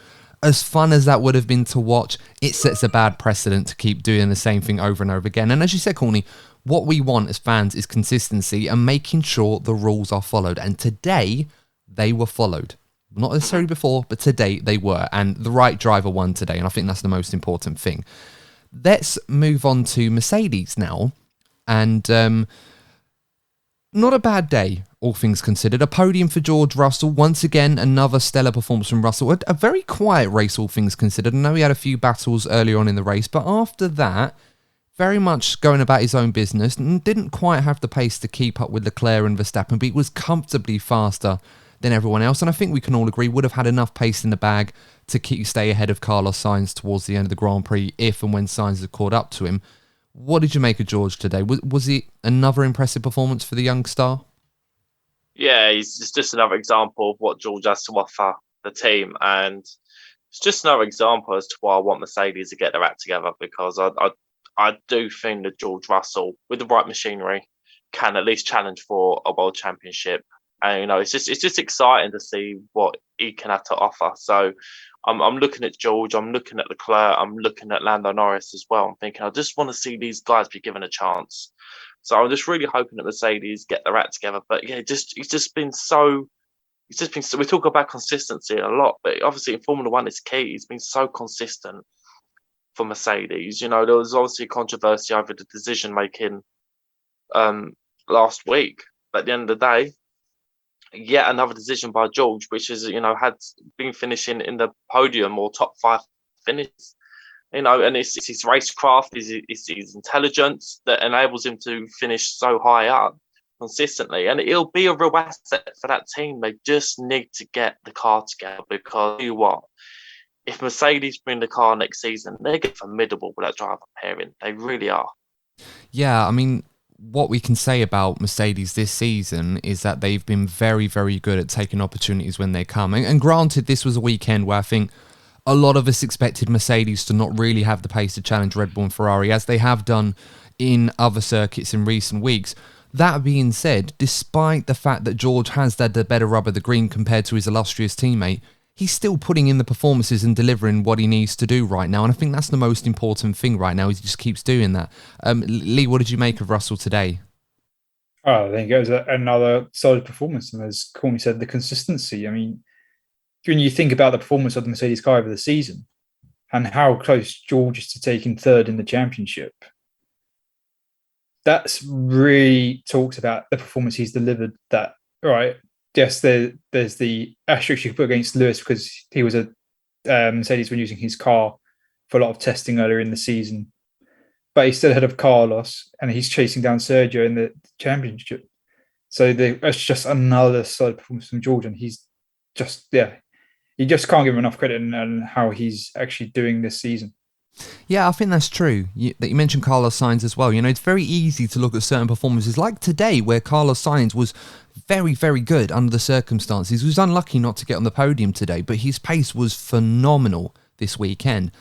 as fun as that would have been to watch, it sets a bad precedent to keep doing the same thing over and over again. And as you said, Courtney, what we want as fans is consistency and making sure the rules are followed. And today, they were followed. Not necessarily before, but today they were. And the right driver won today. And I think that's the most important thing. Let's move on to Mercedes now. And not a bad day, all things considered. A podium for George Russell. Once again, another stellar performance from Russell. A very quiet race, all things considered. I know he had a few battles earlier on in the race, but after that, very much going about his own business and didn't quite have the pace to keep up with Leclerc and Verstappen, but he was comfortably faster than everyone else. And I think we can all agree would have had enough pace in the bag to stay ahead of Carlos Sainz towards the end of the Grand Prix if and when Sainz had caught up to him. What did you make of George today? Was it another impressive performance for the young star? Yeah, he's just another example of what George has to offer the team. And it's just another example as to why I want Mercedes to get their act together, because I do think that George Russell, with the right machinery, can at least challenge for a world championship. And, it's just exciting to see what he can have to offer. So I'm looking at George, I'm looking at Leclerc, I'm looking at Lando Norris as well. I'm thinking, I just want to see these guys be given a chance. So I'm just really hoping that Mercedes get their act together. But yeah, we talk about consistency a lot, but obviously in Formula One it's key. He's been so consistent for Mercedes. There was obviously controversy over the decision making last week. But at the end of the day, yet another decision by George, which is, had been finishing in the podium or top 5 finishes. And it's his racecraft, it's his intelligence that enables him to finish so high up consistently. And it'll be a real asset for that team. They just need to get the car together, because you know what? If Mercedes bring the car next season, they're getting formidable with that driver pairing. They really are. Yeah, I mean, what we can say about Mercedes this season is that they've been very, very good at taking opportunities when they come. And granted, this was a weekend where I think a lot of us expected Mercedes to not really have the pace to challenge Red Bull and Ferrari, as they have done in other circuits in recent weeks. That being said, despite the fact that George has had the better rub of the green compared to his illustrious teammate, he's still putting in the performances and delivering what he needs to do right now. And I think that's the most important thing right now. He just keeps doing that. Lee, what did you make of Russell today? Oh, I think it was another solid performance. And as Courtney said, the consistency. I mean, when you think about the performance of the Mercedes car over the season and how close George is to taking third in the championship, that's really talks about the performance he's delivered. That, right, yes, there's the asterisk you could put against Lewis because he was a Mercedes when using his car for a lot of testing earlier in the season. But he's still ahead of Carlos, and he's chasing down Sergio in the championship. So that's just another solid performance from George, and he's just, you just can't give him enough credit on how he's actually doing this season. Yeah, I think that's true. You mentioned Carlos Sainz as well. You know, it's very easy to look at certain performances like today where Carlos Sainz was very, very good under the circumstances. He was unlucky not to get on the podium today, but his pace was phenomenal this weekend.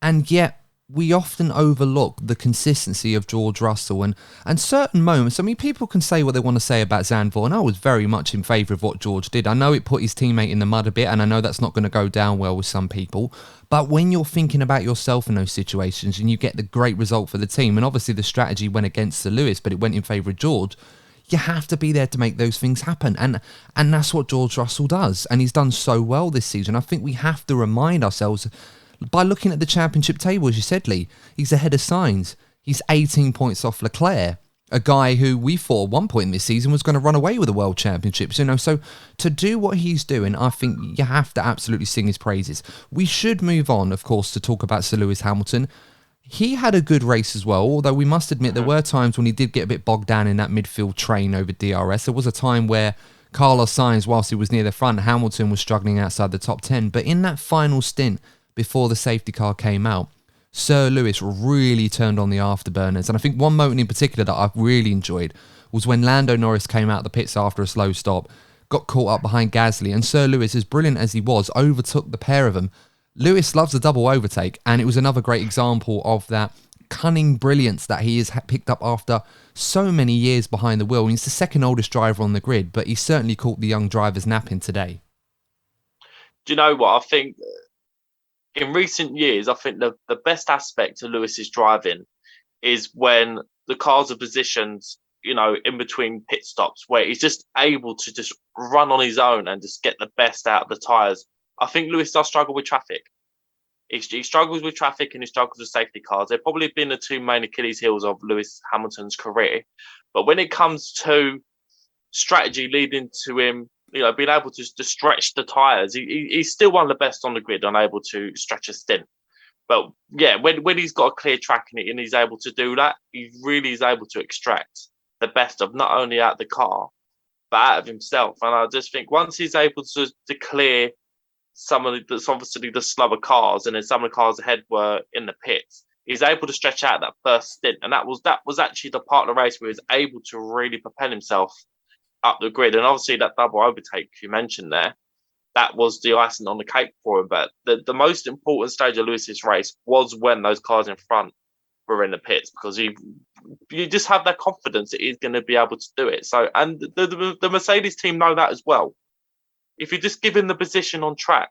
And yet, we often overlook the consistency of George Russell and certain moments. I mean, people can say what they want to say about Zandvoort, and I was very much in favour of what George did. I know it put his teammate in the mud a bit, and I know that's not going to go down well with some people. But when you're thinking about yourself in those situations and you get the great result for the team, and obviously the strategy went against Sir Lewis, but it went in favour of George, you have to be there to make those things happen. And that's what George Russell does. And he's done so well this season. I think we have to remind ourselves by looking at the championship table, as you said, Lee, he's ahead of Sainz. He's 18 points off Leclerc, a guy who we thought at one point in this season was going to run away with the World Championships. You know, so to do what he's doing, I think you have to absolutely sing his praises. We should move on, of course, to talk about Sir Lewis Hamilton. He had a good race as well, although we must admit there were times when he did get a bit bogged down in that midfield train over DRS. There was a time where Carlos Sainz, whilst he was near the front, Hamilton was struggling outside the top 10. But in that final stint, before the safety car came out, Sir Lewis really turned on the afterburners. And I think one moment in particular that I really enjoyed was when Lando Norris came out the pits after a slow stop, got caught up behind Gasly, and Sir Lewis, as brilliant as he was, overtook the pair of them. Lewis loves a double overtake, and it was another great example of that cunning brilliance that he has picked up after so many years behind the wheel. And he's the second oldest driver on the grid, but he certainly caught the young drivers napping today. Do you know what? I think in recent years, I think the best aspect of Lewis's driving is when the cars are positioned, you know, in between pit stops, where he's just able to just run on his own and just get the best out of the tyres. I think Lewis does struggle with traffic. He struggles with traffic and he struggles with safety cars. They've probably been the two main Achilles heels of Lewis Hamilton's career. But when it comes to strategy leading to him, you know, being able to stretch the tyres, he's still one of the best on the grid, unable to stretch a stint. But yeah, when he's got a clear track in it and he's able to do that, he really is able to extract the best of not only out of the car, but out of himself. And I just think once he's able to clear some of that's obviously the slower cars, and then some of the cars ahead were in the pits, he's able to stretch out that first stint. And that was actually the part of the race where he was able to really propel himself up the grid. And obviously that double overtake you mentioned there, that was the icing on the cake for him. But the most important stage of Lewis's race was when those cars in front were in the pits, because you just have that confidence that he's going to be able to do it. So, and the Mercedes team know that as well. If you just give him the position on track,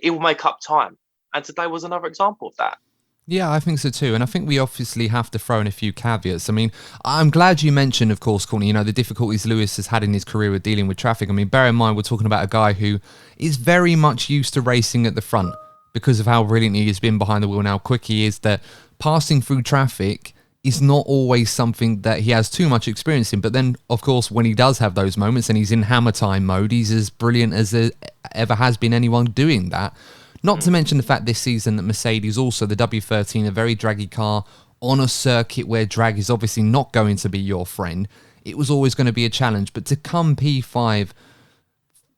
he will make up time. And today was another example of that. Yeah, I think so too. And I think we obviously have to throw in a few caveats. I mean, I'm glad you mentioned, of course, Courtney, you know, the difficulties Lewis has had in his career with dealing with traffic. I mean, bear in mind, we're talking about a guy who is very much used to racing at the front because of how brilliant he has been behind the wheel and how quick he is, that passing through traffic is not always something that he has too much experience in. But then, of course, when he does have those moments and he's in hammer time mode, he's as brilliant as there ever has been anyone doing that. Not to mention the fact this season that Mercedes, also the W13, a very draggy car on a circuit where drag is obviously not going to be your friend. It was always going to be a challenge. But to come P5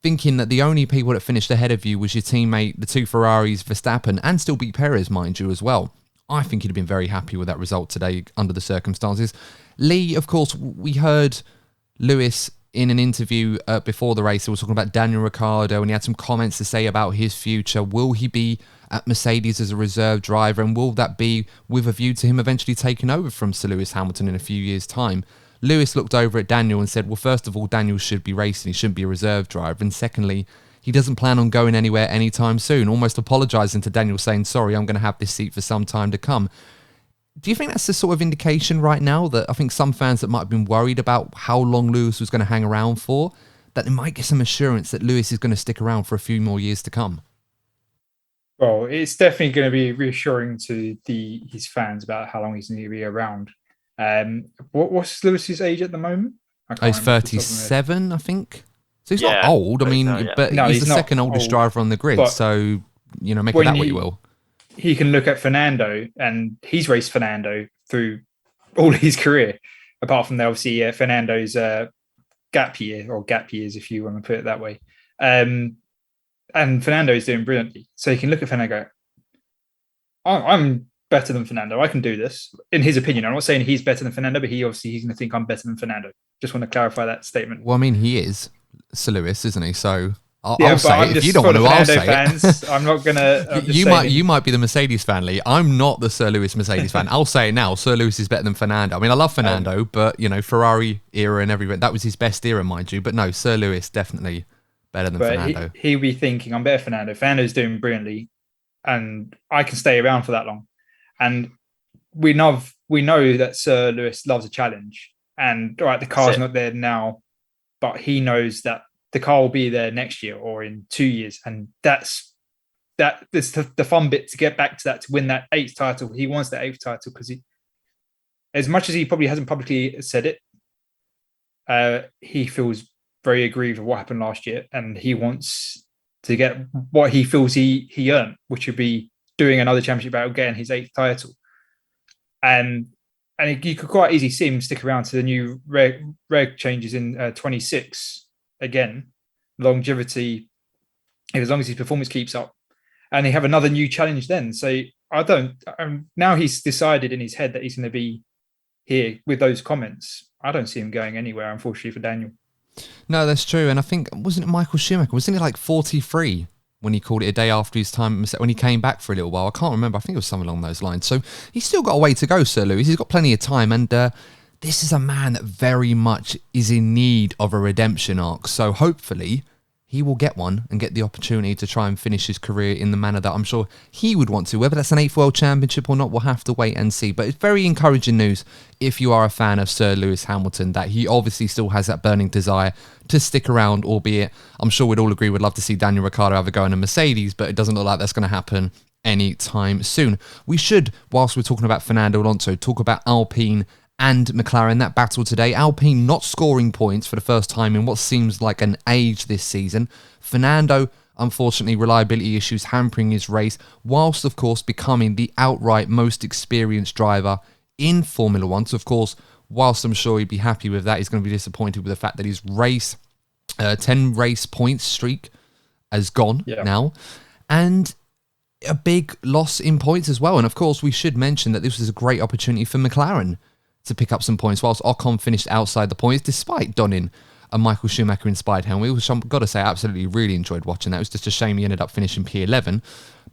thinking that the only people that finished ahead of you was your teammate, the two Ferraris, Verstappen, and still beat Perez, mind you, as well. I think he'd have been very happy with that result today under the circumstances. Lee, of course, we heard Lewis in an interview before the race. He was talking about Daniel Ricciardo, and he had some comments to say about his future. Will he be at Mercedes as a reserve driver, and will that be with a view to him eventually taking over from Sir Lewis Hamilton in a few years' time? Lewis looked over at Daniel and said, well, first of all, Daniel should be racing. He shouldn't be a reserve driver. And secondly, he doesn't plan on going anywhere anytime soon, almost apologising to Daniel, saying, sorry, I'm going to have this seat for some time to come. Do you think that's the sort of indication right now that I think some fans that might have been worried about how long Lewis was going to hang around for, that they might get some assurance that Lewis is going to stick around for a few more years to come? Well, it's definitely going to be reassuring to his fans about how long he's going to be around. What's Lewis's age at the moment? He's 37, I think. So he's not old. I mean, but no, he's the second oldest old, driver on the grid. So, make of that what you will. He can look at Fernando, and he's raced Fernando through all his career, apart from obviously Fernando's gap years, if you want to put it that way. And Fernando is doing brilliantly. So he can look at Fernando and go, I'm better than Fernando. I can do this, in his opinion. I'm not saying he's better than Fernando, but he's going to think I'm better than Fernando. Just want to clarify that statement. Well, I mean, he is Sir Lewis, isn't he? So I'll say it. If you don't want to, I'll say fans, it. I'm not going to... You might be the Mercedes fan, Lee. I'm not the Sir Lewis Mercedes fan. I'll say it now. Sir Lewis is better than Fernando. I mean, I love Fernando, but, Ferrari era and everything, that was his best era, mind you. But no, Sir Lewis definitely better than Fernando. He'll be thinking, I'm better than Fernando. Fernando's doing brilliantly, and I can stay around for that long. And we know that Sir Lewis loves a challenge. And, all right, the car's not there now, but he knows that the car will be there next year or in 2 years. And that's the fun bit, to get back to that, to win that 8th title. He wants that 8th title because as much as he probably hasn't publicly said it, he feels very aggrieved with what happened last year, and he wants to get what he feels he earned, which would be doing another championship battle, getting his 8th title. And you could quite easily see him stick around to the new reg changes in 26 again, longevity, as long as his performance keeps up, and they have another new challenge then. So now he's decided in his head that he's going to be here with those comments. I don't see him going anywhere, unfortunately, for Daniel. No, that's true. And I think, wasn't it Michael Schumacher? Wasn't he like 43 when he called it a day after his time, when he came back for a little while? I can't remember. I think it was something along those lines. So he's still got a way to go, Sir Lewis. He's got plenty of time. And this is a man that very much is in need of a redemption arc. So hopefully he will get one and get the opportunity to try and finish his career in the manner that I'm sure he would want to. Whether that's an 8th World Championship or not, we'll have to wait and see. But it's very encouraging news if you are a fan of Sir Lewis Hamilton, that he obviously still has that burning desire to stick around, albeit I'm sure we'd all agree we'd love to see Daniel Ricciardo have a go in a Mercedes, but it doesn't look like that's going to happen anytime soon. We should, whilst we're talking about Fernando Alonso, talk about Alpine and McLaren, that battle today. Alpine not scoring points for the first time in what seems like an age this season. Fernando, unfortunately, reliability issues hampering his race, whilst, of course, becoming the outright most experienced driver in Formula One. So, of course, whilst I'm sure he'd be happy with that, he's going to be disappointed with the fact that his 10 race points streak has gone now. And a big loss in points as well. And, of course, we should mention that this was a great opportunity for McLaren to pick up some points, whilst Ocon finished outside the points, despite donning a Michael Schumacher-inspired helmet, which I've got to say, I absolutely really enjoyed watching that. It was just a shame he ended up finishing P11.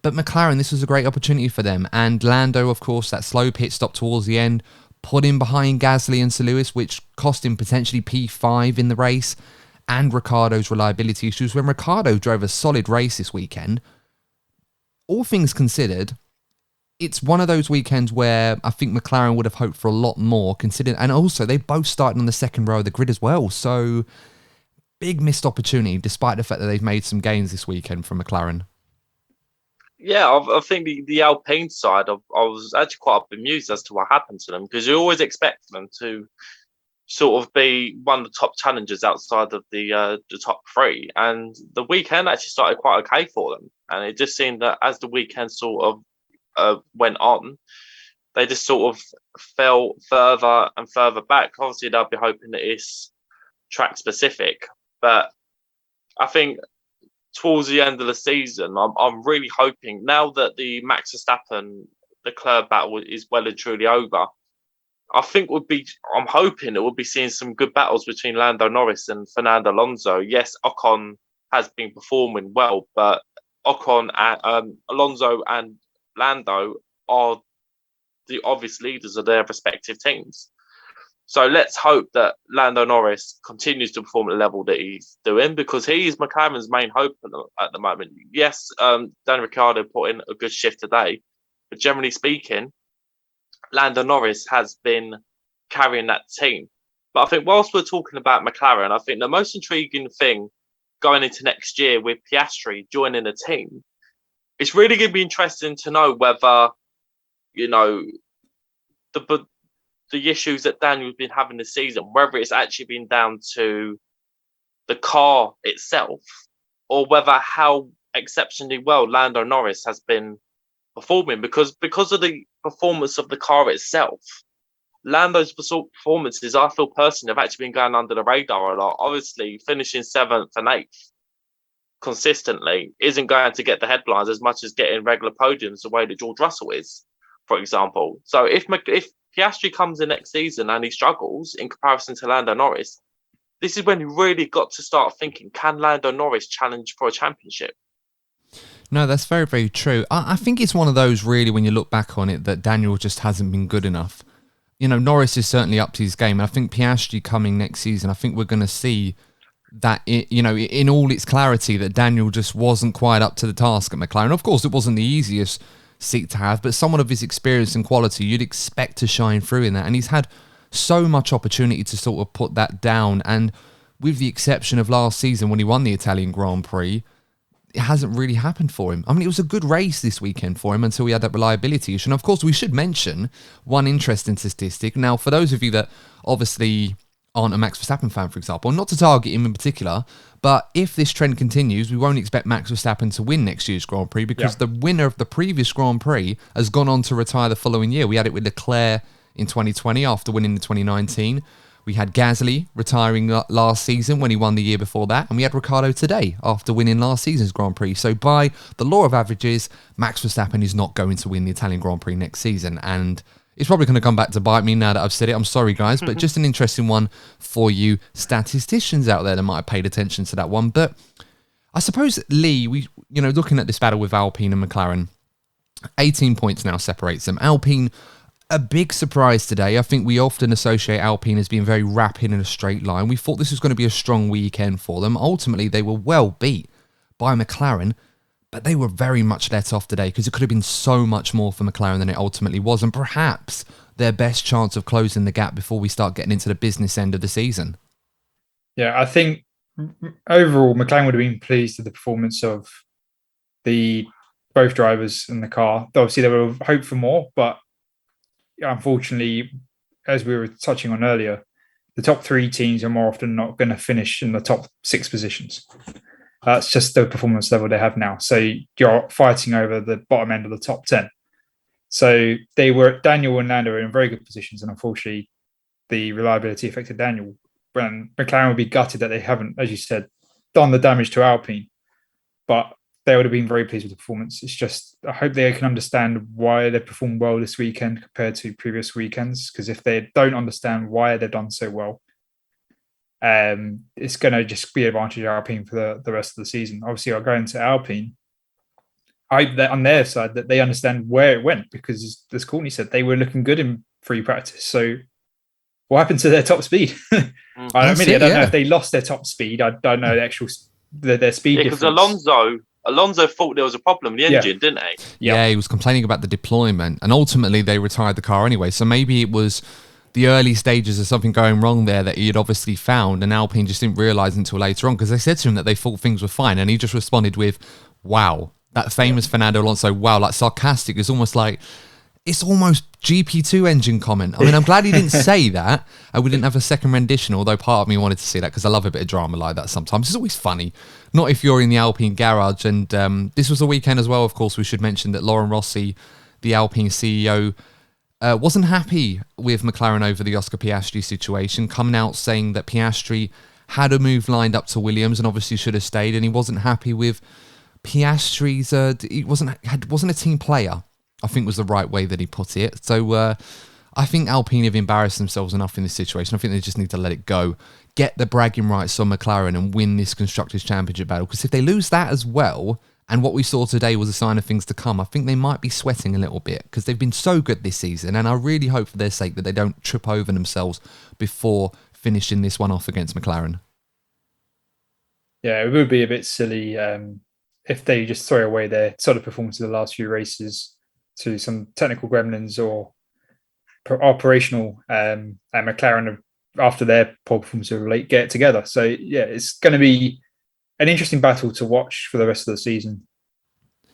But McLaren, this was a great opportunity for them. And Lando, of course, that slow pit stop towards the end, put him behind Gasly and Sir Lewis, which cost him potentially P5 in the race, and Ricciardo's reliability issues. When Ricciardo drove a solid race this weekend, all things considered, it's one of those weekends where I think McLaren would have hoped for a lot more, considering, and also they both started on the second row of the grid as well. So big missed opportunity, despite the fact that they've made some gains this weekend from McLaren. Yeah, I think the Alpine side, I was actually quite bemused as to what happened to them, because you always expect them to sort of be one of the top challengers outside of the top 3. And the weekend actually started quite okay for them. And it just seemed that as the weekend sort of went on, they just sort of fell further and further back. Obviously, they'll be hoping that it's track specific, but I think towards the end of the season, I'm really hoping, now that the Max Verstappen, the Leclerc battle is well and truly over, I'm hoping it will be seeing some good battles between Lando Norris and Fernando Alonso. Yes, Ocon has been performing well, but Ocon, Alonso and Lando are the obvious leaders of their respective teams. So let's hope that Lando Norris continues to perform at the level that he's doing, because he is McLaren's main hope at the moment. Yes, Daniel Ricciardo put in a good shift today, but generally speaking, Lando Norris has been carrying that team. But I think whilst we're talking about McLaren, I think the most intriguing thing going into next year with Piastri joining the team, it's really going to be interesting to know whether, the issues that Daniel's been having this season, whether it's actually been down to the car itself, or whether how exceptionally well Lando Norris has been performing, because of the performance of the car itself. Lando's performances, I feel personally, have actually been going under the radar a lot. Obviously, finishing 7th and 8th consistently isn't going to get the headlines as much as getting regular podiums the way that George Russell is, for example. So if Piastri comes in next season and he struggles in comparison to Lando Norris, this is when you really got to start thinking, can Lando Norris challenge for a championship? No, that's very, very true. I think it's one of those, really, when you look back on it, that Daniel just hasn't been good enough. Norris is certainly up to his game. And I think Piastri coming next season, I think we're going to see that, in all its clarity, that Daniel just wasn't quite up to the task at McLaren. Of course, it wasn't the easiest seat to have, but someone of his experience and quality, you'd expect to shine through in that. And he's had so much opportunity to sort of put that down. And with the exception of last season when he won the Italian Grand Prix, it hasn't really happened for him. I mean, it was a good race this weekend for him until he had that reliability issue. And of course, we should mention one interesting statistic. Now, for those of you that obviously aren't a Max Verstappen fan, for example, not to target him in particular, but if this trend continues, we won't expect Max Verstappen to win next year's Grand Prix, because the winner of the previous Grand Prix has gone on to retire the following year. We had it with Leclerc in 2020 after winning the 2019. We had Gasly retiring last season when he won the year before that. And we had Ricciardo today after winning last season's Grand Prix. So by the law of averages, Max Verstappen is not going to win the Italian Grand Prix next season. And it's probably going to come back to bite me now that I've said it. I'm sorry, guys, but just an interesting one for you statisticians out there that might have paid attention to that one. But I suppose, Lee, looking at this battle with Alpine and McLaren, 18 points now separates them. Alpine, a big surprise today. I think we often associate Alpine as being very rapid in a straight line. We thought this was going to be a strong weekend for them. Ultimately, they were well beat by McLaren, but they were very much let off today because it could have been so much more for McLaren than it ultimately was, and perhaps their best chance of closing the gap before we start getting into the business end of the season. Yeah, I think overall McLaren would have been pleased with the performance of both drivers in the car. Obviously, they were hoping for more, but unfortunately, as we were touching on earlier, the top 3 teams are more often not going to finish in the top 6 positions. That's just the performance level they have now. So you're fighting over the bottom end of the top 10. So Daniel and Lando were in very good positions, and unfortunately, the reliability affected Daniel. When McLaren would be gutted that they haven't, as you said, done the damage to Alpine, but they would have been very pleased with the performance. It's just, I hope they can understand why they performed well this weekend compared to previous weekends, because if they don't understand why they've done so well, it's going to just be an advantage of Alpine for the rest of the season. Obviously, I'll go into Alpine. I hope that on their side that they understand where it went, because as Courtney said, they were looking good in free practice. So what happened to their top speed? I don't know if they lost their top speed. I don't know the actual their speed difference. Because Alonso thought there was a problem in the engine, didn't he? Yeah, he was complaining about the deployment, and ultimately they retired the car anyway. So maybe it was the early stages of something going wrong there that he had obviously found, and Alpine just didn't realise until later on, because they said to him that they thought things were fine, and he just responded with, wow. That famous Fernando Alonso, wow, like sarcastic. It's almost GP2 engine comment. I mean, I'm glad he didn't say that. We didn't have a second rendition, although part of me wanted to see that because I love a bit of drama like that sometimes. It's always funny. Not if you're in the Alpine garage. And this was a weekend as well, of course, we should mention that Laurent Rossi, the Alpine CEO, wasn't happy with McLaren over the Oscar Piastri situation, coming out saying that Piastri had a move lined up to Williams and obviously should have stayed, and he wasn't happy with Piastri's, he wasn't a team player, I think was the right way that he put it. So I think Alpine have embarrassed themselves enough in this situation. I think they just need to let it go, get the bragging rights on McLaren and win this Constructors' Championship battle. Because if they lose that as well And what we saw today was a sign of things to come. I think they might be sweating a little bit because they've been so good this season. And I really hope for their sake that they don't trip over themselves before finishing this one off against McLaren. Yeah, it would be a bit silly if they just throw away their solid performance of the last few races to some technical gremlins or operational, and McLaren, after their poor performance of late, get it together. So yeah, it's going to be an interesting battle to watch for the rest of the season.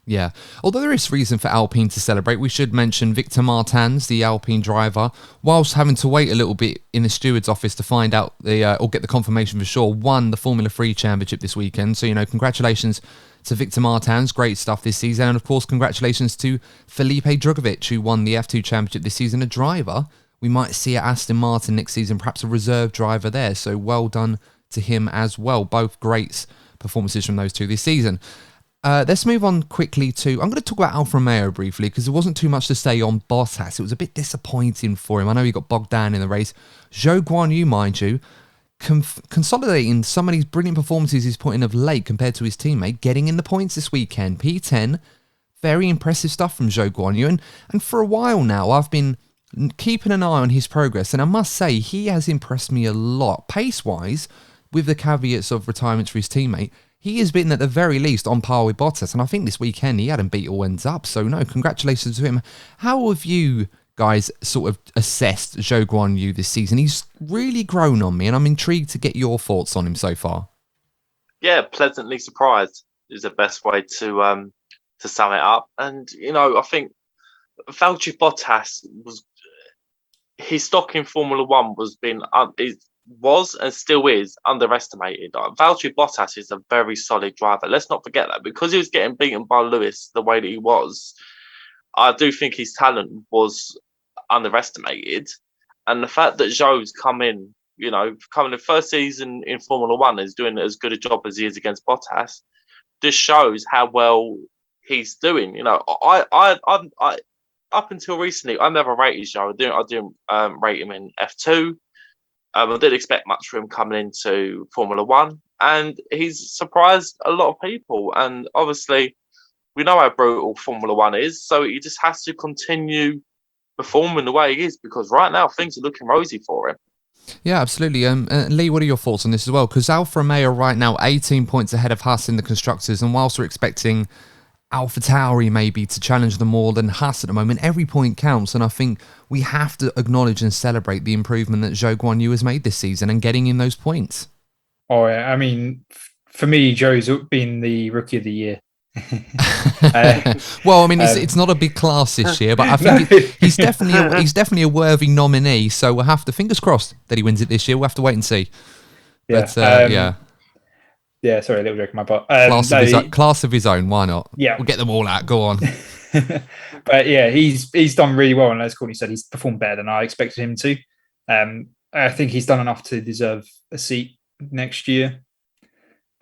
Yeah. Although there is reason for Alpine to celebrate, we should mention Victor Martins, the Alpine driver, whilst having to wait a little bit in the stewards' office to find out or get the confirmation for sure, won the Formula 3 Championship this weekend. So, congratulations to Victor Martins. Great stuff this season. And of course, congratulations to Felipe Drugovich, who won the F2 Championship this season. A driver we might see at Aston Martin next season, perhaps a reserve driver there. So well done to him as well. Both great performances from those two this season. Let's move on quickly to... I'm going to talk about Alfa Romeo briefly because there wasn't too much to say on Bottas. It was a bit disappointing for him. I know he got bogged down in the race. Zhou Guanyu, mind you, consolidating some of these brilliant performances he's put in of late compared to his teammate, getting in the points this weekend. P10, very impressive stuff from Zhou Guanyu. And for a while now, I've been keeping an eye on his progress. And I must say, he has impressed me a lot. Pace-wise, with the caveats of retirement for his teammate, he has been at the very least on par with Bottas, and I think this weekend he hadn't beat all ends up, so no, congratulations to him. How have you guys sort of assessed Zhou Guanyu this season? He's really grown on me, and I'm intrigued to get your thoughts on him so far. Yeah, pleasantly surprised is the best way to sum it up. And, I think Valtteri Bottas his stock in Formula 1 was and still is underestimated. Valtteri Bottas is a very solid driver. Let's not forget that. Because he was getting beaten by Lewis the way that he was, I do think his talent was underestimated. And the fact that Zhou's coming the first season in Formula 1 is doing as good a job as he is against Bottas, just shows how well he's doing. I up until recently, I never rated Zhou. I didn't rate him in F2. I didn't expect much from him coming into Formula 1, and he's surprised a lot of people. And obviously, we know how brutal Formula 1 is, so he just has to continue performing the way he is, because right now things are looking rosy for him. Yeah, absolutely. Lee, what are your thoughts on this as well? Because Alfa Romeo right now 18 points ahead of Haas in the Constructors, and whilst we're expecting AlphaTauri maybe to challenge them more than Haas at the moment, every point counts, and I think we have to acknowledge and celebrate the improvement that Zhou Guanyu has made this season and getting in those points. Oh, yeah. I mean, for me, Zhou's been the Rookie of the Year. Well, I mean, it's not a big class this year, but I think he's definitely a worthy nominee. So we'll have to, fingers crossed that he wins it this year. We'll have to wait and see. Yeah. But yeah. Yeah, sorry, a little joke on my part. Class of his own, why not? Yeah. We'll get them all out, go on. But yeah, he's done really well, and as Courtney said, he's performed better than I expected him to. I think he's done enough to deserve a seat next year.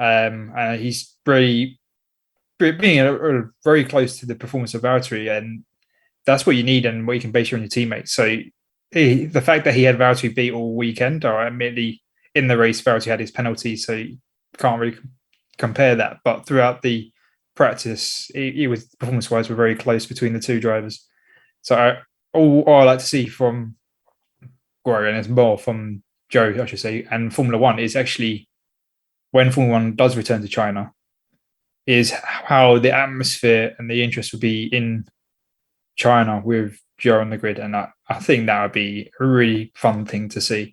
He's really being very close to the performance of Valtteri, and that's what you need and what you can base on your teammates. So the fact that he had Valtteri beat all weekend, or admittedly in the race, Valtteri had his penalty, so can't really compare that, but throughout the practice, he was performance-wise, were very close between the two drivers. So all I like to see from Guanyu, and it's more from Zhou, I should say, and Formula 1 is actually when Formula 1 does return to China, is how the atmosphere and the interest would be in China with Zhou on the grid, and I think that would be a really fun thing to see.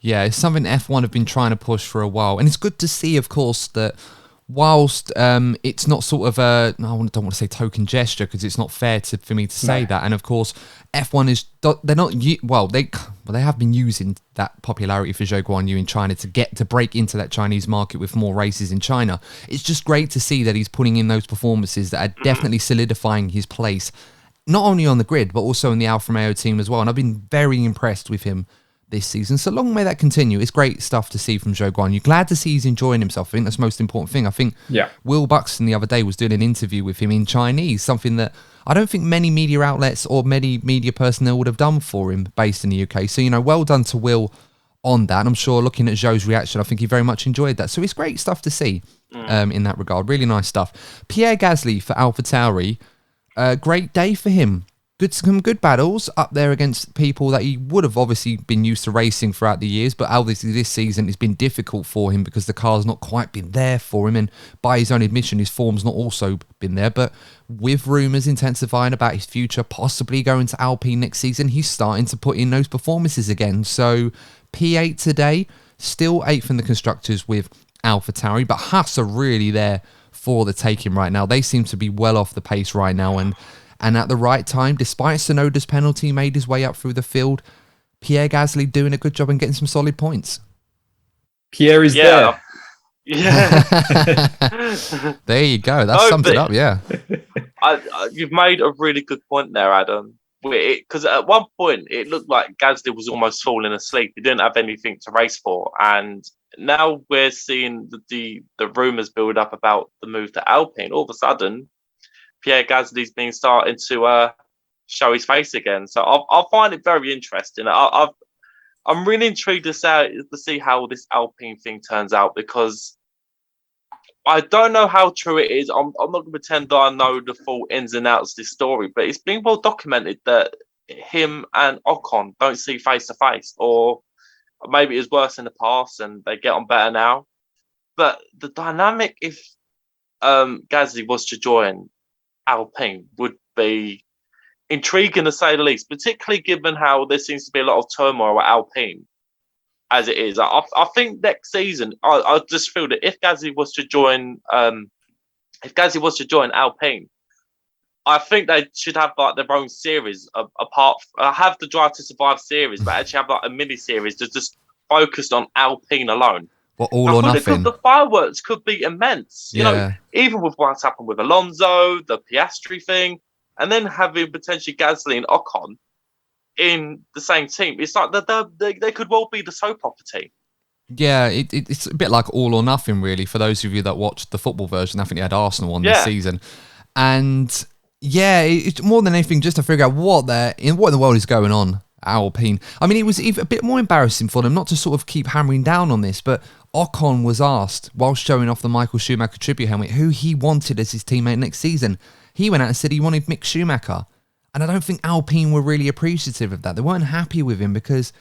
Yeah, it's something F1 have been trying to push for a while. And it's good to see, of course, that whilst it's not sort of a, I don't want to say token gesture because it's not fair for me to say that. And of course, F1 is, they're not, they have been using that popularity for Zhou Guanyu in China to break into that Chinese market with more races in China. It's just great to see that he's putting in those performances that are definitely solidifying his place, not only on the grid, but also in the Alfa Romeo team as well. And I've been very impressed with him this season. So long may that continue. It's great stuff to see from Zhou Guanyu. Glad to see he's enjoying himself. I think that's the most important thing. I think Will Buxton the other day was doing an interview with him in Chinese, something that I don't think many media outlets or many media personnel would have done for him based in the UK. So, well done to Will on that. And I'm sure looking at Zhou's reaction, I think he very much enjoyed that. So it's great stuff to see in that regard. Really nice stuff. Pierre Gasly for AlphaTauri, great day for him. Some good battles up there against people that he would have obviously been used to racing throughout the years, but obviously this season it's been difficult for him because the car's not quite been there for him, and by his own admission, his form's not also been there. But with rumours intensifying about his future possibly going to Alpine next season, he's starting to put in those performances again. So P8 today, still 8th in the constructors with AlphaTauri, but Haas are really there for the taking right now. They seem to be well off the pace right now, and at the right time, despite Tsunoda's penalty, made his way up through the field. Pierre Gasly doing a good job and getting some solid points. Pierre is there. Yeah. There you go. That sums it up, yeah. You've made a really good point there, Adam. Because at one point, it looked like Gasly was almost falling asleep. He didn't have anything to race for. And now we're seeing the rumours build up about the move to Alpine. All of a sudden, Pierre Gasly's been starting to show his face again. So I find it very interesting. I'm really intrigued to see how this Alpine thing turns out, because I don't know how true it is. I'm not going to pretend that I know the full ins and outs of this story, but it's been well documented that him and Ocon don't see face to face, or maybe it was worse in the past and they get on better now. But the dynamic, if Gasly was to join Alpine, would be intriguing to say the least, particularly given how there seems to be a lot of turmoil at Alpine as it is. I think next season, I just feel that if Gasly was to join Alpine, I think they should have like their own series have the Drive to Survive series, but actually have like a mini series that's just focused on Alpine alone. Well, all or nothing. The fireworks could be immense. You know, even with what's happened with Alonso, the Piastri thing, and then having potentially Gasly and Ocon in the same team. It's like they could well be the soap opera team. Yeah, it's a bit like All or Nothing, really, for those of you that watched the football version. I think they had Arsenal on this season. And yeah, it's more than anything just to figure out what in the world is going on at Alpine. I mean, it was even a bit more embarrassing for them, not to sort of keep hammering down on this, but Ocon was asked, while showing off the Michael Schumacher tribute helmet, who he wanted as his teammate next season. He went out and said he wanted Mick Schumacher. And I don't think Alpine were really appreciative of that. They weren't happy with him because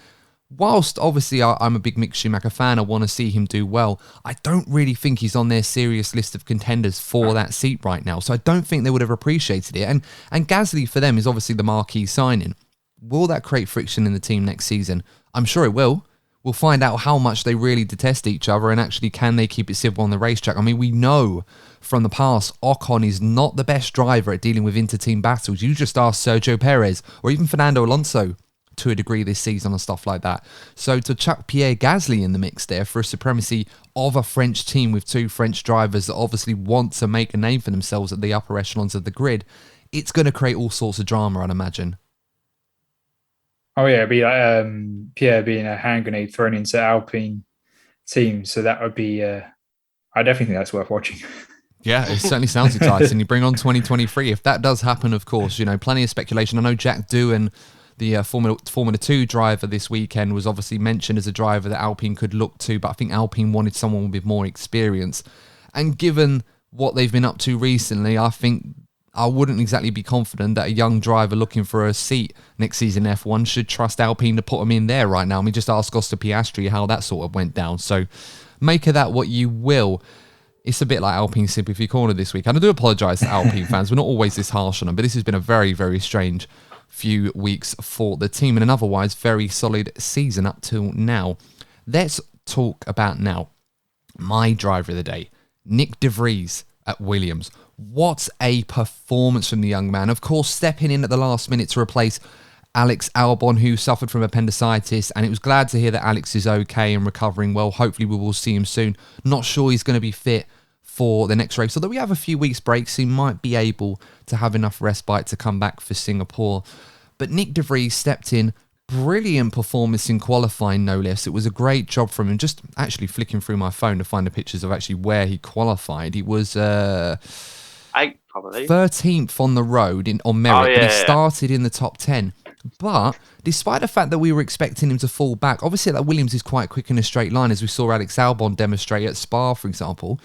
whilst obviously I'm a big Mick Schumacher fan, I want to see him do well, I don't really think he's on their serious list of contenders for that seat right now. So I don't think they would have appreciated it. And Gasly for them is obviously the marquee signing. Will that create friction in the team next season? I'm sure it will. We'll find out how much they really detest each other and actually can they keep it civil on the racetrack. I mean, we know from the past, Ocon is not the best driver at dealing with inter-team battles. You just ask Sergio Perez or even Fernando Alonso to a degree this season and stuff like that. So to chuck Pierre Gasly in the mix there for a supremacy of a French team with two French drivers that obviously want to make a name for themselves at the upper echelons of the grid, it's going to create all sorts of drama, I'd imagine. Oh yeah, it'd be like Pierre being a hand grenade thrown into Alpine team. So that would be, I definitely think that's worth watching. Yeah, it certainly sounds exciting. You bring on 2023. If that does happen, of course, plenty of speculation. I know Jack Doohan, the Formula 2 driver this weekend, was obviously mentioned as a driver that Alpine could look to, but I think Alpine wanted someone with more experience. And given what they've been up to recently, I think I wouldn't exactly be confident that a young driver looking for a seat next season F1 should trust Alpine to put him in there right now. I mean, just ask Oscar Piastri how that sort of went down. So make of that what you will. It's a bit like Alpine Sympathy Corner this week. And I do apologise to Alpine fans. We're not always this harsh on them, but this has been a very, very strange few weeks for the team and an otherwise very solid season up till now. Let's talk about now my driver of the day, Nyck de Vries at Williams. What a performance from the young man. Of course, stepping in at the last minute to replace Alex Albon, who suffered from appendicitis, and it was glad to hear that Alex is okay and recovering well. Hopefully we will see him soon. Not sure he's going to be fit for the next race, although we have a few weeks breaks, he might be able to have enough respite to come back for Singapore. But Nyck de Vries stepped in, brilliant performance in qualifying, no less. It was a great job from him. Just actually flicking through my phone to find the pictures of actually where he qualified. He was 8th, probably 13th on the road on merit, but he started in the top 10. But despite the fact that we were expecting him to fall back, obviously that Williams is quite quick in a straight line, as we saw Alex Albon demonstrate at Spa, for example.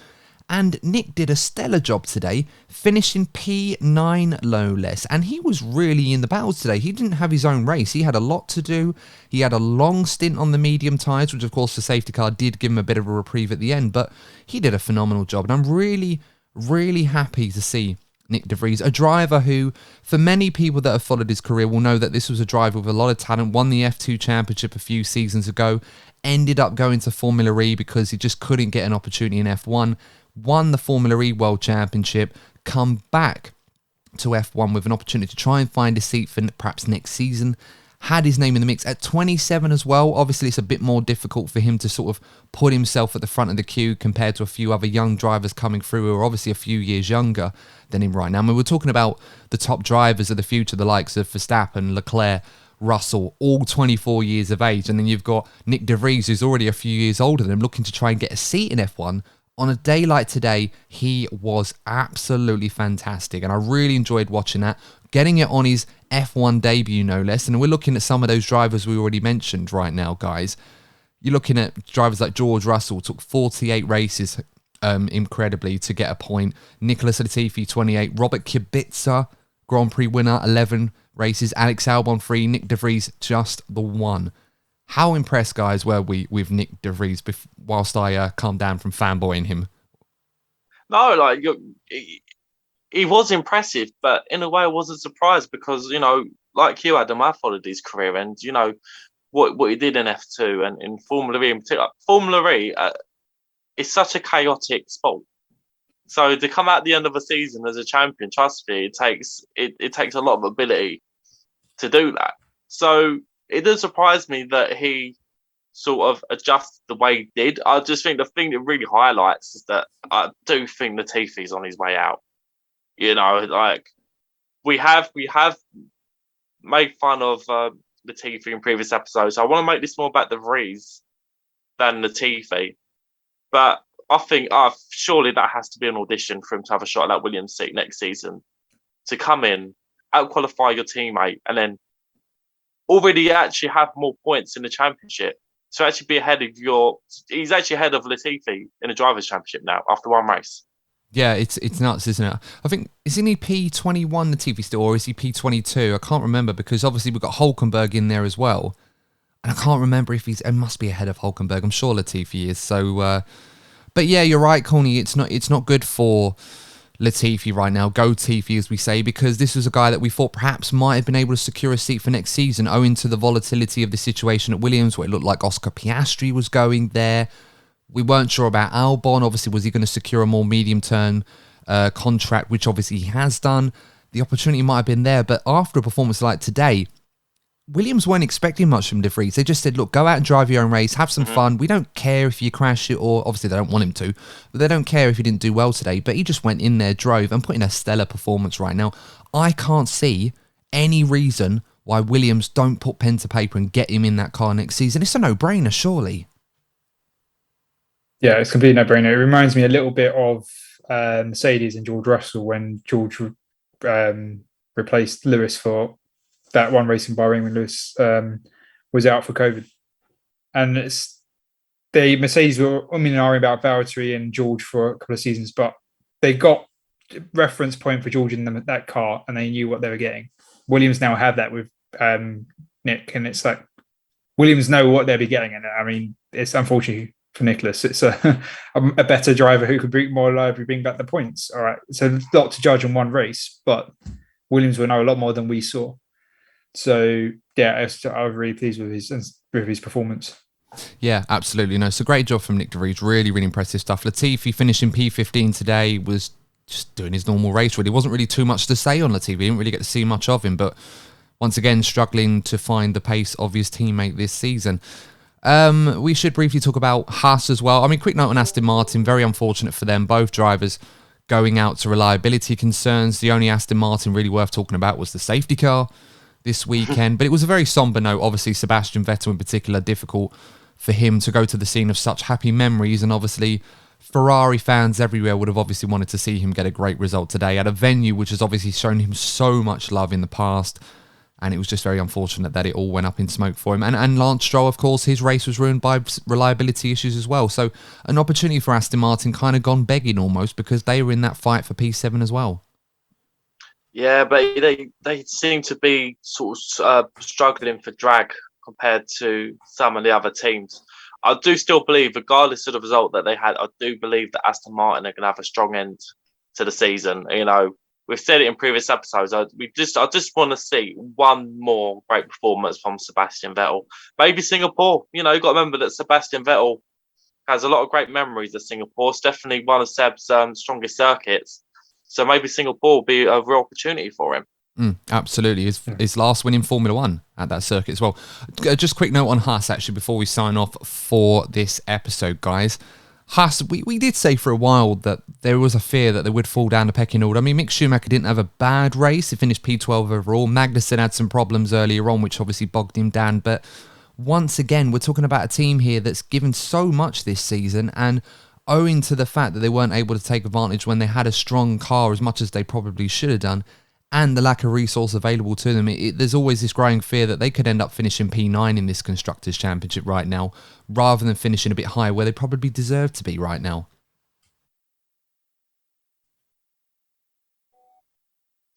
And Nyck did a stellar job today, finishing P9 no less. And he was really in the battles today. He didn't have his own race. He had a lot to do. He had a long stint on the medium tyres, which of course the safety car did give him a bit of a reprieve at the end. But he did a phenomenal job. And I'm really, really happy to see Nyck de Vries, a driver who, for many people that have followed his career, will know that this was a driver with a lot of talent, won the F2 Championship a few seasons ago, ended up going to Formula E because he just couldn't get an opportunity in F1, won the Formula E World Championship, come back to F1 with an opportunity to try and find a seat for perhaps next season, had his name in the mix at 27 as well. Obviously, it's a bit more difficult for him to sort of put himself at the front of the queue compared to a few other young drivers coming through who are obviously a few years younger than him right now. I mean, we're talking about the top drivers of the future, the likes of Verstappen, Leclerc, Russell, all 24 years of age. And then you've got Nyck de Vries, who's already a few years older than him, looking to try and get a seat in F1. On a day like today, he was absolutely fantastic. And I really enjoyed watching that. Getting it on his F1 debut, no less. And we're looking at some of those drivers we already mentioned right now, guys. You're looking at drivers like George Russell, took 48 races incredibly to get a point. Nicholas Latifi, 28. Robert Kubica, Grand Prix winner, 11 races. Alex Albon, 3. Nyck de Vries, just the 1. How impressed, guys, were we with Nyck de Vries whilst I calmed down from fanboying him? No, like, he was impressive, but in a way I wasn't surprised because, you know, like you, Adam, I followed his career and, you know, what he did in F2 and in Formula E in particular. Formula E is such a chaotic sport. So to come out the end of a season as a champion, trust me, it takes a lot of ability to do that. So it does surprise me that he sort of adjusts the way he did. I just think the thing that really highlights is that I do think Latifi's on his way out. You know, like we have made fun of Latifi in previous episodes. So I want to make this more about the Vries than Latifi. But I think surely that has to be an audition for him to have a shot at that Williams seat next season. To come in, out-qualify your teammate, and then already actually have more points in the championship. So actually be ahead of he's actually ahead of Latifi in the Drivers' Championship now after one race. Yeah, it's nuts, isn't it? I think, isn't he P21 Latifi still, or is he P22? I can't remember because obviously we've got Hulkenberg in there as well. And I can't remember if it must be ahead of Hulkenberg. I'm sure Latifi is. So, but yeah, you're right, Corny. It's not good for Latifi right now. Go Tifi, as we say, because this was a guy that we thought perhaps might have been able to secure a seat for next season owing to the volatility of the situation at Williams, where it looked like Oscar Piastri was going there. We weren't sure about Albon. Obviously, was he going to secure a more medium-term contract, which obviously he has done. The opportunity might have been there, but after a performance like today, Williams weren't expecting much from De Vries. They just said, look, go out and drive your own race, have some fun. We don't care if you crash it, or obviously they don't want him to, but they don't care if he didn't do well today. But he just went in there, drove, and put in a stellar performance right now. I can't see any reason why Williams don't put pen to paper and get him in that car next season. It's a no-brainer, surely. Yeah, it's a complete no-brainer. It reminds me a little bit of Mercedes and George Russell when George replaced Lewis for that one race in Bahrain when Lewis was out for COVID. And Mercedes were umming and ahhing about Valtteri and George for a couple of seasons, but they got reference point for George in that car and they knew what they were getting. Williams now have that with Nyck, and it's like Williams know what they'll be getting. And I mean, it's unfortunately for Nicholas, it's a better driver who could more reliably bring back the points. All right, so a lot to judge on one race, but Williams will know a lot more than we saw. So yeah, I was really pleased with his performance. Yeah, absolutely. No, it's a great job from Nyck de Vries. Really, really impressive stuff. Latifi finishing P15 today was just doing his normal race. Really, wasn't really too much to say on Latifi. Didn't really get to see much of him, but once again, struggling to find the pace of his teammate this season. We should briefly talk about Haas as well. I mean, quick note on Aston Martin. Very unfortunate for them. Both drivers going out to reliability concerns. The only Aston Martin really worth talking about was the safety car this weekend. But it was a very somber note. Obviously, Sebastian Vettel in particular, difficult for him to go to the scene of such happy memories. And obviously, Ferrari fans everywhere would have obviously wanted to see him get a great result today at a venue which has obviously shown him so much love in the past. And it was just very unfortunate that it all went up in smoke for him. And Lance Stroll, of course, his race was ruined by reliability issues as well. So an opportunity for Aston Martin kind of gone begging almost, because they were in that fight for P7 as well. Yeah, but they seem to be sort of struggling for drag compared to some of the other teams. I do still believe, regardless of the result that they had, I do believe that Aston Martin are going to have a strong end to the season. You know, we've said it in previous episodes. I just want to see one more great performance from Sebastian Vettel. Maybe Singapore. You know, you've got to remember that Sebastian Vettel has a lot of great memories of Singapore. It's definitely one of Seb's strongest circuits. So maybe Singapore will be a real opportunity for him. Absolutely. His last win in Formula One at that circuit as well. Just a quick note on Haas, actually, before we sign off for this episode, guys. Haas, we did say for a while that there was a fear that they would fall down the pecking order. I mean, Mick Schumacher didn't have a bad race. He finished P12 overall. Magnussen had some problems earlier on, which obviously bogged him down. But once again, we're talking about a team here that's given so much this season, and owing to the fact that they weren't able to take advantage when they had a strong car as much as they probably should have done, and the lack of resource available to them, there's always this growing fear that they could end up finishing P9 in this Constructors' Championship right now, rather than finishing a bit higher where they probably deserve to be right now.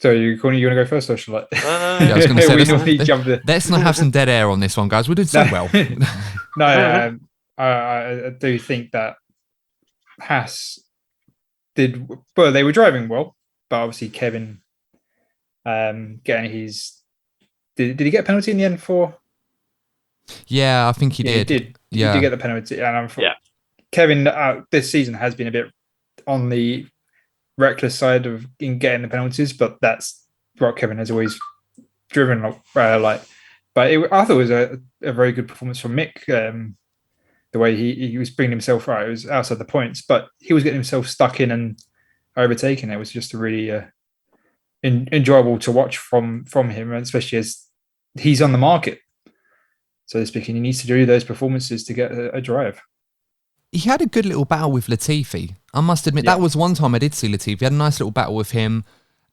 So you want to go first, or shall I? Yeah, I was going to say, let's not have some dead air on this one, guys. We're doing so well. No, I do think that Haas did well. They were driving well, but obviously Kevin getting his did he get a penalty in the end for? Yeah, I think he did. He did. Yeah, he did get the penalty, and Kevin this season has been a bit on the reckless side in getting the penalties, but that's what Kevin has always driven like. But I thought it was a very good performance from Mick. The way he was bringing himself right, it was outside the points, but he was getting himself stuck in and overtaken. It was just a really enjoyable to watch from him, especially as he's on the market, so to speak, and he needs to do those performances to get a drive. He had a good little battle with Latifi. I must admit, that was one time I did see Latifi. He had a nice little battle with him.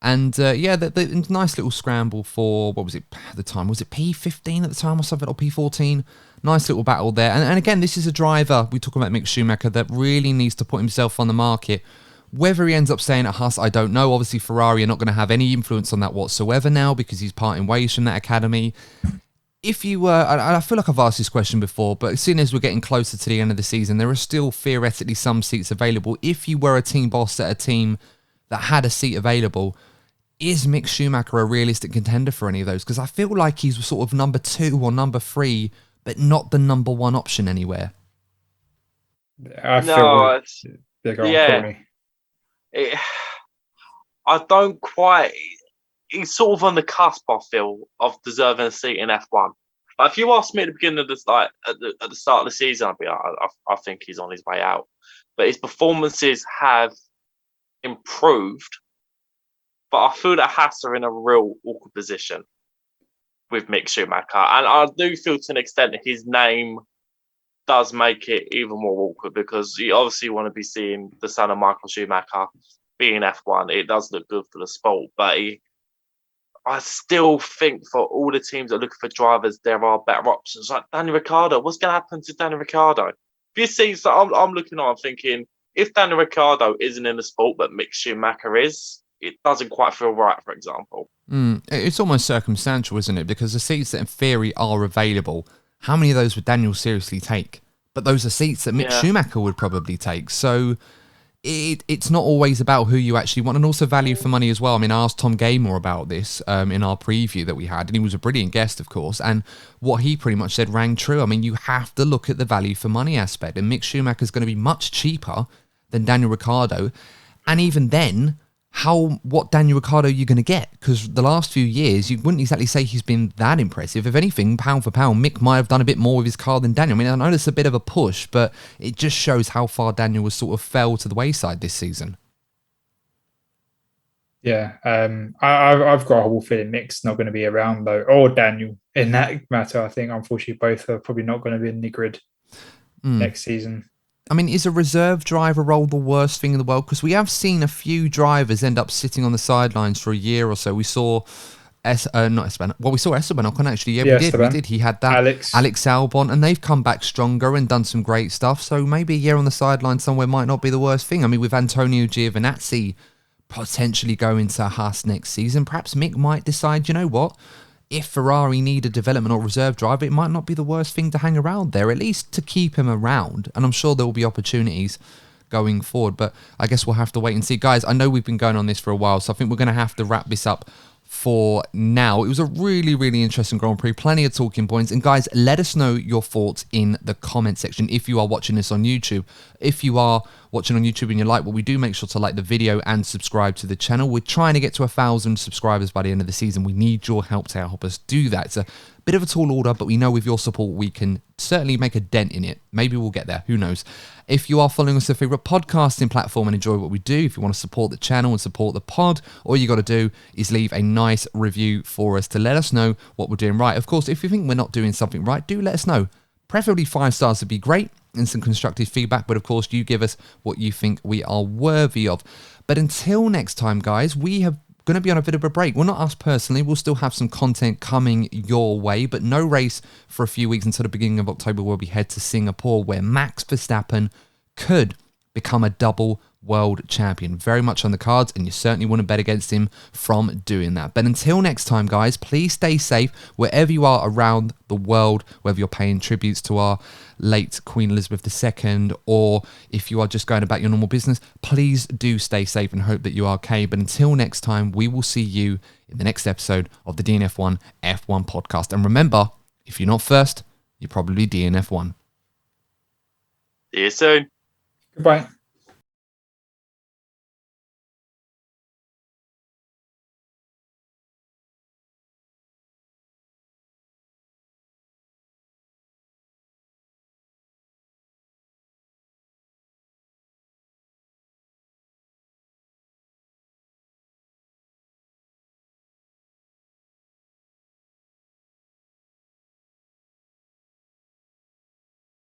And the nice little scramble for, what was it at the time? Was it P15 at the time or something, or P14? Nice little battle there. And again, this is a driver, we talk about Mick Schumacher, that really needs to put himself on the market. Whether he ends up staying at Haas, I don't know. Obviously, Ferrari are not going to have any influence on that whatsoever now, because he's parting ways from that academy. If you were, I feel like I've asked this question before, but as soon as we're getting closer to the end of the season, there are still theoretically some seats available. If you were a team boss at a team that had a seat available, is Mick Schumacher a realistic contender for any of those? Because I feel like he's sort of number 2 or number 3, but not the number 1 option anywhere. I don't quite. He's sort of on the cusp, I feel, of deserving a seat in F1. Like, if you asked me at the beginning of this, like at the start of the season, I'd be like, I think he's on his way out. But his performances have improved. But I feel that Haas are in a real awkward position with Mick Schumacher. And I do feel to an extent that his name does make it even more awkward, because you obviously want to be seeing the son of Michael Schumacher be in F1. It does look good for the sport. But I still think for all the teams that are looking for drivers, there are better options. Like Daniel Ricciardo. What's going to happen to Daniel Ricciardo? If you see, so I'm looking on, I'm thinking, if Daniel Ricciardo isn't in the sport, but Mick Schumacher is, it doesn't quite feel right, for example. It's almost circumstantial, isn't it? Because the seats that in theory are available, how many of those would Daniel seriously take? But those are seats that Mick Schumacher would probably take. So it's not always about who you actually want, and also value for money as well. I mean, I asked Tom Gaymore about this in our preview that we had, and he was a brilliant guest, of course, and what he pretty much said rang true. I mean, you have to look at the value for money aspect, and Mick Schumacher is going to be much cheaper than Daniel Ricciardo, and even then, what Daniel Ricciardo are you going to get? Because the last few years, you wouldn't exactly say he's been that impressive. If anything, pound for pound, Mick might have done a bit more with his car than Daniel. I mean, I know it's a bit of a push, but it just shows how far Daniel was sort of fell to the wayside this season. Yeah, I've got a whole feeling Mick's not going to be around, though, or Daniel in that matter. I think, unfortunately, both are probably not going to be in the grid next season. I mean, is a reserve driver role the worst thing in the world? Because we have seen a few drivers end up sitting on the sidelines for a year or so. We saw not Esteban. Well, we saw Esteban Ocon actually. Yeah, Yeah, we Esteban. did. He had that. Alex Albon, and they've come back stronger and done some great stuff. So maybe a year on the sideline somewhere might not be the worst thing. I mean, with Antonio Giovinazzi potentially going to Haas next season, perhaps Mick might decide, you know what? If Ferrari need a development or reserve driver, it might not be the worst thing to hang around there, at least to keep him around. And I'm sure there will be opportunities going forward, but I guess we'll have to wait and see. Guys, I know we've been going on this for a while, so I think we're going to have to wrap this up for now. It was a really, really interesting Grand Prix, plenty of talking points. And guys, let us know your thoughts in the comment section if you are watching this on YouTube. If you are watching on YouTube and you like what we do, make sure to like the video and subscribe to the channel. We're trying to get to 1,000 subscribers by the end of the season. We need your help to help us do that. It's a bit of a tall order, but we know with your support we can certainly make a dent in it. Maybe we'll get there, who knows. If you are following us on your favourite podcasting platform and enjoy what we do, if you want to support the channel and support the pod, all you got to do is leave a nice review for us to let us know what we're doing right. Of course, if you think we're not doing something right, do let us know. Preferably 5 stars would be great and some constructive feedback, but of course you give us what you think we are worthy of. But until next time, guys, we have going to be on a bit of a break. Well, not us personally. We'll still have some content coming your way, but no race for a few weeks until the beginning of October, where we head to Singapore, where Max Verstappen could become a double world champion. Very much on the cards, and you certainly wouldn't bet against him from doing that. But until next time, guys, please stay safe wherever you are around the world, whether you're paying tributes to our late Queen Elizabeth II, or if you are just going about your normal business, please do stay safe and hope that you are okay. But until next time, we will see you in the next episode of the DNF1 F1 podcast. And remember, if you're not first, you're probably DNF1. See you soon. Goodbye.